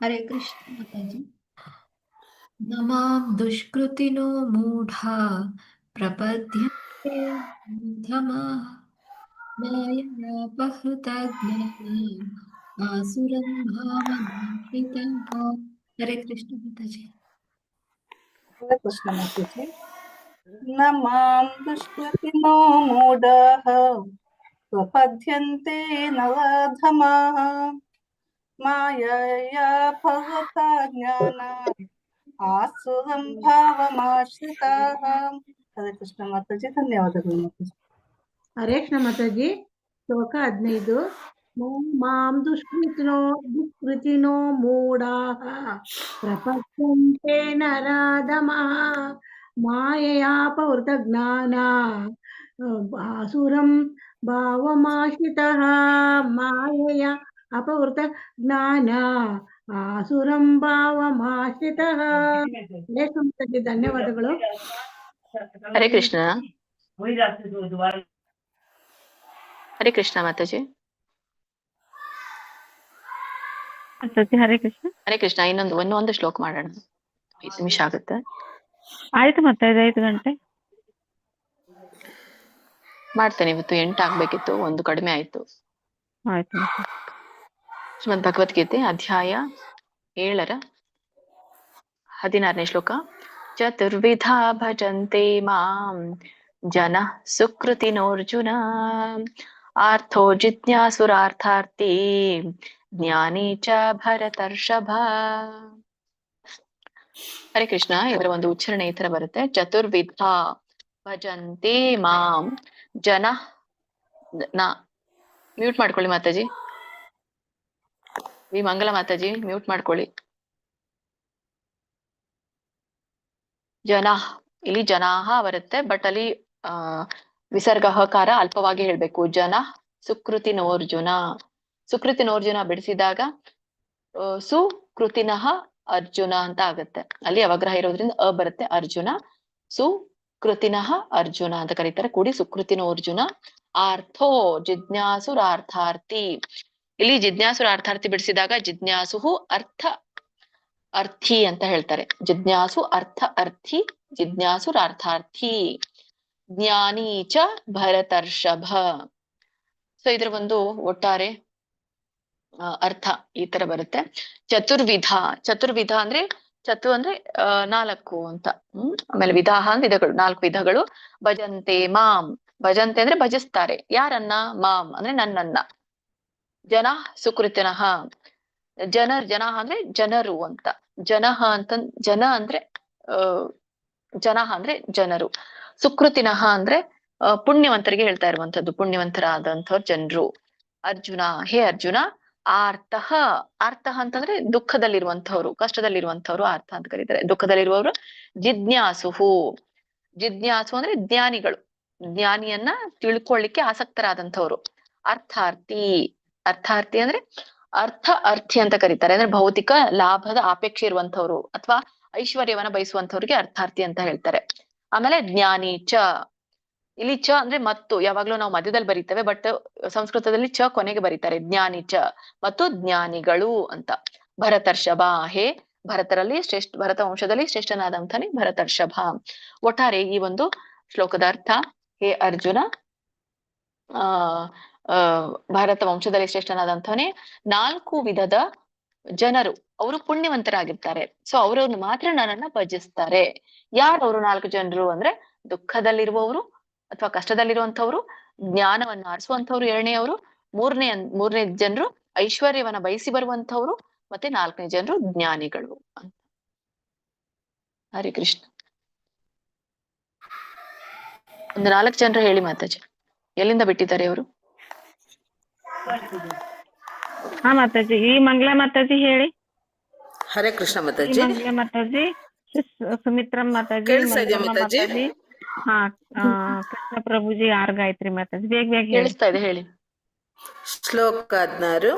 ಹರೇ ಕೃಷ್ಣ ಮಾತಾಜಿ. ನಮಾಂ ದುಷ್ಕೃತಿನೋ ಮೂಢಾ ಪ್ರಪದ್ಯಂತೆ ನರಾಧಮಃ ಮಾಯಯಾಪಹೃತ ಜ್ಞಾನ ಆಸುರಂ ಭಾವಮಾಶ್ರಿತಃ. ಹರೇ ಕೃಷ್ಣ ಮಾತಾಜಿ. ಹರೇ ಕೃಷ್ಣ ಮಾತಾಜಿ. ನಮಾಂ ದುಷ್ಕೃತಿನೋ ಮೂಢಾಃ ಪ್ರಪದ್ಯಂತೆ ನರಾಧಮಾಃ ಮಾಯಯಾಪಹೃತ ಜ್ಞಾನ ಆಸುರಂ ಭಾವಮಾಶ್ರಿತಾಃ. ಹರೇ ಕೃಷ್ಣ ಮಾತಾಜಿ, ಧನ್ಯವಾದಗಳು ಮಾತಾಜಿ. ಹರೇ ಕೃಷ್ಣ ಮಾತಾಜಿ. ಶ್ಲೋಕ 15. ಮಾಂ ದುಷ್ಕೃತಿನೋ ಮೂಢಾಃ ಪ್ರಪದ್ಯಂತೆ ನರಾಧಮಃ ಮಾಯಯಾಪಹೃತ ಜ್ಞಾನ ಆಸುರಂ ಭಾವಮಾಶ್ರಿತಃ. ಮಾಯಯ ಅಪಹೃತ ಜ್ಞಾನ ಆಸುರಂ ಭಾವಮಾಶ್ರಿತಃ. ಹರೇ ಕೃಷ್ಣ ಮಾತಾಜಿ, ಧನ್ಯವಾದಗಳು. ಹರೇ ಕೃಷ್ಣ. ಹರೇ ಕೃಷ್ಣ ಮಾತಾಜಿ. ಹರೇ ಕೃಷ್ಣ. ಹರೇ ಕೃಷ್ಣ. ಇನ್ನೊಂದು ಶ್ಲೋಕ ಮಾಡೋಣ, 5 ನಿಮಿಷ ಆಗುತ್ತೆ. ಆಯ್ತು ಮಾತಾಜಿ, 5 ಗಂಟೆ ಮಾಡ್ತೇನೆ. ಇವತ್ತು 8 ಆಗ್ಬೇಕಿತ್ತು, 1 ಕಡಿಮೆ ಆಯ್ತು. ಆಯ್ತು. ಶ್ರೀಮದ್ ಭಗವದ್ಗೀತೆ ಅಧ್ಯಾಯ 7 16ನೇ ಶ್ಲೋಕ. ಚತುರ್ವಿಧಾ ಭಜಂತೆ ಮಾಂ ಜನ ಸುಕೃತಿನೋರ್ಜುನ ಆರ್ಥೋ ಜಿಜ್ಞಾಸುರಾರ್ಥಾರ್ಥಿ ಜ್ಞಾನಿ ಚ ಭರತರ್ಷಭ. ಹರೇ ಕೃಷ್ಣ. ಇದರ ಒಂದು ಉಚ್ಚಾರಣೆ ಈ ತರ ಬರುತ್ತೆ. ಚತುರ್ವಿಧ ಭಜಂತೆ ಮಾಂ ಜನ. ಮ್ಯೂಟ್ ಮಾಡ್ಕೊಳ್ಳಿ ಮಾತಾಜಿ. ವಿ ಮಂಗಲ ಮಾತಾಜಿ ಮ್ಯೂಟ್ ಮಾಡ್ಕೊಳ್ಳಿ. ಜನ, ಇಲ್ಲಿ ಜನಾಹ ಬರುತ್ತೆ, ಬಟ್ ಅಲ್ಲಿ ವಿಸರ್ಗ ಹಕಾರ ಅಲ್ಪವಾಗಿ ಹೇಳ್ಬೇಕು. ಜನ ಸುಕೃತಿನೋರ್ಜುನ. ಸುಕೃತಿನೋರ್ಜುನ ಬಿಡಿಸಿದಾಗ ಸುಕೃತಿನಃ ಅರ್ಜುನ ಅಂತ ಆಗತ್ತೆ. ಅಲ್ಲಿ ಅವಗ್ರಹ ಇರೋದ್ರಿಂದ ಬರುತ್ತೆ. ಅರ್ಜುನ ಸುಕೃತಿನಃ ಅರ್ಜುನ ಅಂತ ಕರೀತಾರೆ, ಕೂಡಿ ಸುಕೃತಿನೋರ್ಜುನ. ಆರ್ಥೋ ಜಿಜ್ಞಾಸುರಾರ್ಥಾರ್ಥಿ. ಇಲ್ಲಿ ಜಿಜ್ಞಾಸುರಾರ್ಥಾರ್ಥಿ ಬಿಡಿಸಿದಾಗ ಜಿಜ್ಞಾಸು ಅರ್ಥಿ ಅಂತ ಹೇಳ್ತಾರೆ. ಜಿಜ್ಞಾಸು ಅರ್ಥಿ, ಜಿಜ್ಞಾಸುರಾರ್ಥಾರ್ಥಿ. ಜ್ಞಾನಿ ಚ ಭರತರ್ಷಭ. ಸೊ ಇದ್ರ ಒಂದು ಒಟ್ಟಾರೆ ಅರ್ಥ ಈ ತರ ಬರುತ್ತೆ. ಚತುರ್ವಿಧ ಅಂದ್ರೆ ಅಂದ್ರೆ 4 ಅಂತ. ಆಮೇಲೆ ವಿಧಾಹ ಅಂದ್ರೆ ವಿಧಗಳು, 4 ವಿಧಗಳು. ಭಜಂತೆ ಮಾಂ. ಭಜಂತೆ ಅಂದ್ರೆ ಭಜಿಸ್ತಾರೆ. ಯಾರನ್ನ? ಮಾಂ ಅಂದ್ರೆ ನನ್ನನ್ನ. ಜನ ಸುಕೃತಿನಃ. ಜನ ಅಂದ್ರೆ ಜನರು ಅಂತ. ಜನ ಅಂದ್ರೆ ಜನರು. ಸುಕೃತಿನಃ ಅಂದ್ರೆ ಪುಣ್ಯವಂತರಿಗೆ ಹೇಳ್ತಾ ಇರುವಂತದ್ದು, ಪುಣ್ಯವಂತರಾದಂಥವ್ರು ಜನರು. ಅರ್ಜುನ, ಹೇ ಅರ್ಜುನ. ಆರ್ತಃ ಅಂತಂದ್ರೆ ದುಃಖದಲ್ಲಿರುವಂತವ್ರು, ಕಷ್ಟದಲ್ಲಿರುವಂತವ್ರು ಆರ್ಥ ಅಂತ ಕರೀತಾರೆ. ದುಃಖದಲ್ಲಿರುವವರು. ಜಿಜ್ಞಾಸು ಅಂದ್ರೆ ಜ್ಞಾನಿಗಳು, ಜ್ಞಾನಿಯನ್ನ ತಿಳ್ಕೊಳ್ಳಿಕ್ಕೆ ಆಸಕ್ತರಾದಂಥವ್ರು. ಅರ್ಥಾರ್ಥಿ ಅಂದ್ರೆ ಅರ್ಥಿ ಅಂತ ಕರೀತಾರೆ. ಅಂದ್ರೆ ಭೌತಿಕ ಲಾಭದ ಅಪೇಕ್ಷೆ ಇರುವಂತವ್ರು ಅಥವಾ ಐಶ್ವರ್ಯವನ್ನ ಬಯಸುವಂತವ್ರಿಗೆ ಅರ್ಥಾರ್ಥಿ ಅಂತ ಹೇಳ್ತಾರೆ. ಆಮೇಲೆ ಜ್ಞಾನಿ ಚ. ಇಲ್ಲಿ ಚ ಅಂದ್ರೆ ಮತ್ತು, ಯಾವಾಗ್ಲೂ ನಾವು ಮಧ್ಯದಲ್ಲಿ ಬರೀತೇವೆ, ಬಟ್ ಸಂಸ್ಕೃತದಲ್ಲಿ ಚ ಕೊನೆಗೆ ಬರೀತಾರೆ. ಜ್ಞಾನಿ ಚ ಮತ್ತು ಜ್ಞಾನಿಗಳು ಅಂತ. ಭರತರ್ಷಭ, ಹೇ ಭರತರಲ್ಲಿ ಭರತ ವಂಶದಲ್ಲಿ ಶ್ರೇಷ್ಠನಾದಂತಾನೆ ಭರತರ್ಷಭ. ಒಟ್ಟಾರೆ ಈ ಒಂದು ಶ್ಲೋಕದ ಅರ್ಥ, ಹೇ ಅರ್ಜುನ, ಭಾರತ ವಂಶದಲ್ಲಿ ಶ್ರೇಷ್ಠನಾದಂತಾನೆ 4 ವಿಧದ ಜನರು, ಅವರು ಪುಣ್ಯವಂತರಾಗಿರ್ತಾರೆ. ಸೊ ಅವರನ್ನು ಮಾತ್ರ ನನ್ನನ್ನ ಭಜಿಸ್ತಾರೆ. ಯಾರು ಅವರು 4 ಜನರು ಅಂದ್ರೆ, ದುಃಖದಲ್ಲಿರುವವರು ಅಥವಾ ಕಷ್ಟದಲ್ಲಿರುವಂತವ್ರು, ಜ್ಞಾನವನ್ನು ಆರಿಸುವಂತವ್ರು 2ನೇಯವರು, ಮೂರನೇ ಜನರು ಐಶ್ವರ್ಯವನ್ನ ಬಯಸಿ ಬರುವಂತವ್ರು, ಮತ್ತೆ 4ನೇ ಜನರು ಜ್ಞಾನಿಗಳು ಅಂತ. ಹರಿ ಕೃಷ್ಣ. ಒಂದು 4 ಜನರು ಹೇಳಿ ಮಾತಾಜಿ, ಎಲ್ಲಿಂದ ಬಿಟ್ಟಿದ್ದಾರೆ ಅವರು? ಹಾ ಮಾತಾಜಿ, ಈ ಮಂಗಳ ಮಾತಾಜಿ ಹೇಳಿ. ಹರೇ ಕೃಷ್ಣ ಈ ಮಾತಾಜಿ. ಮಂಗಳ ಮಾತಾಜಿ, ಸುಮಿತ್ರಾ ಮಾತಾಜಿ, ಕೇಳಿಸ್ತಾ ಇದೆಯಾ ಮಂಜಮ್ಮ ಮಾತಾಜಿ? ಮಾತಾಜಿ, ಹಾ ಕೃಷ್ಣ ಪ್ರಭುಜಿ, ಆರ್ ಗಾಯತ್ರಿ ಮಾತಾಜಿ. ಬೇಗ ಬೇಗ ಹೇಳಿ. ಕೇಳಿಸ್ತಾ ಇದೆ, ಹೇಳಿ. ಶ್ಲೋಕ 16.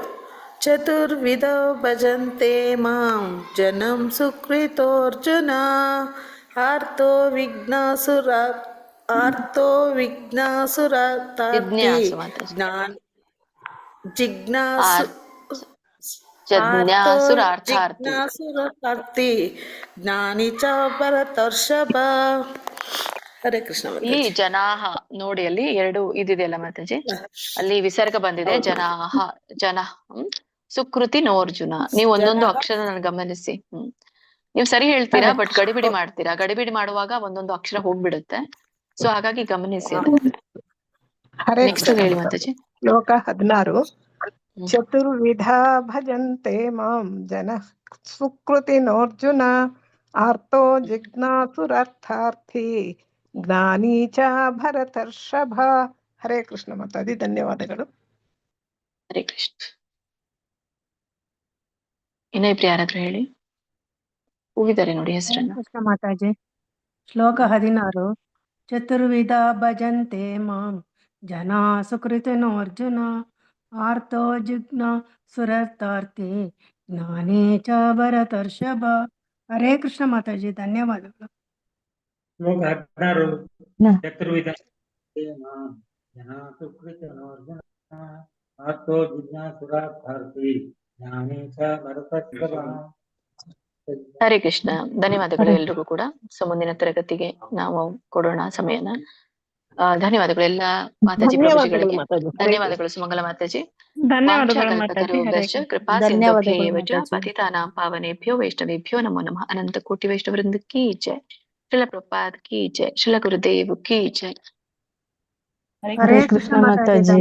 ಚತುರ್ವಿಧ ಭಜಂತೆ ಮಾಂ ಜನಂ ಸುಕೃತೋರ್ಜುನ ಆರ್ತೋ ವಿಘ್ನಾಸುರಾರ್ಥಿ ಜಿಜ್ಞಾಸು ಮಾತಾಜಿ. ಜಿಜ್ಞಾಸುರಾರ್ಥಿ ಜ್ಞಾನಿ ಚ ಭರತರ್ಷಭ. ಹರೇ ಕೃಷ್ಣ. ಇಲ್ಲಿ ಜನಾಹ ನೋಡಿ, ಅಲ್ಲಿ 2 ಇದಿದೆಯಲ್ಲ ಮಾತಾಜಿ, ಅಲ್ಲಿ ವಿಸರ್ಗ ಬಂದಿದೆ. ಜನಾಹ, ಜನ, ಸುಕೃತಿ ನೋರ್ಜುನ. ನೀವು ಒಂದೊಂದು ಅಕ್ಷರ ಗಮನಿಸಿ. ನೀವು ಸರಿ ಹೇಳ್ತೀರಾ, ಬಟ್ ಗಡಿಬಿಡಿ ಮಾಡ್ತೀರಾ. ಗಡಿಬಿಡಿ ಮಾಡುವಾಗ ಒಂದೊಂದು ಅಕ್ಷರ ಹೋಗ್ಬಿಡುತ್ತೆ. ಸೊ ಹಾಗಾಗಿ ಗಮನಿಸಿ. ನೆಕ್ಸ್ಟ್ ಹೇಳಿ ಮಾತಾಜಿ. ಶ್ಲೋಕ 16. ಚತುರ್ವಿಧ ಭಜಂತೆ ಮಾಂ ಜನ ಸುಕೃತಿನೋರ್ಜುನ ಆರ್ತೋ ಜಿಜ್ಞಾಸುರಾರ್ಥಾರ್ಥಿ ಜ್ಞಾನಿ ಚ ಭರತರ್ಷಭ. ಹರೇ ಕೃಷ್ಣ ಮಾತಾಜಿ, ಧನ್ಯವಾದಗಳು. ಹರೇ ಕೃಷ್ಣ. ಇನ್ನೊಬ್ರು ಯಾರಾದ್ರೂ ಹೇಳಿ, ಹೂವಿದ್ದಾರೆ ನೋಡಿ ಹೆಸರನ್ನ. ಕೃಷ್ಣ ಮಾತಾಜಿ. ಶ್ಲೋಕ 16. ಚತುರ್ವಿಧ ಭಜಂತೆ ಮಾಂ ಜನಾ ಸುಕೃತಿನೋ ಅರ್ಜುನ ಆರ್ತೋ ಜಿಜ್ಞ ಸುರರ್ಥಾರ್ಥಿ ಜ್ಞಾನೇ ಚ ಭರತರ್ಷಭ. ಹರೇ ಕೃಷ್ಣ ಮಾತಾಜಿ, ಧನ್ಯವಾದಗಳು. ಶ್ಲೋಕ 16. ಚತುರ್ವಿಧ ಮಾಂ ಜನಾ ಸುಕೃತಿನೋ ಅರ್ಜುನ ಆರ್ತೋ ಜಿಜ್ಞಾಸುರಾರ್ಥಾರ್ಥಿ ಜ್ಞಾನೇ ಚ ಭರತರ್ಷಭ. ಹರೇ ಕೃಷ್ಣ. ಧನ್ಯವಾದಗಳು ಎಲ್ರಿಗೂ ಕೂಡ. ಸೊ ಮುಂದಿನ ತರಗತಿಗೆ ನಾವು ಕೊಡೋಣ ಸಮಯನ. ಧನ್ಯವಾದಗಳು ಎಲ್ಲ ಮಾತಾಜಿ ಪ್ರಭುಜಿಗಳಿಗೆ. ಧನ್ಯವಾದಗಳು ಸುಮಂಗಲ ಮಾತಾಜಿ. ಧನ್ಯವಾದಗಳು ಮಾತಾಜಿ. ಹರೇ ಕೃಪಾ ಸಿಂಧುಭ್ಯೇವ ಚ ಪತಿತಾನಾಂ ಪಾವನೇಭ್ಯೋ ವೈಷ್ಣವೇಭ್ಯೋ ನಮೋ ನಮಃ. ಅನಂತ ಕೋಟಿ ವೈಷ್ಣವೃಂದ ಕೀ ಜೈ. ಶ್ರೀಲ ಪ್ರಭುಪಾದ್ ಕೀ ಜೈ. ಶ್ರೀಲ ಗುರುದೇವ್ ಕೀ ಜೈ. ಹರೇ ಕೃಷ್ಣ ಮಾತಾಜಿ.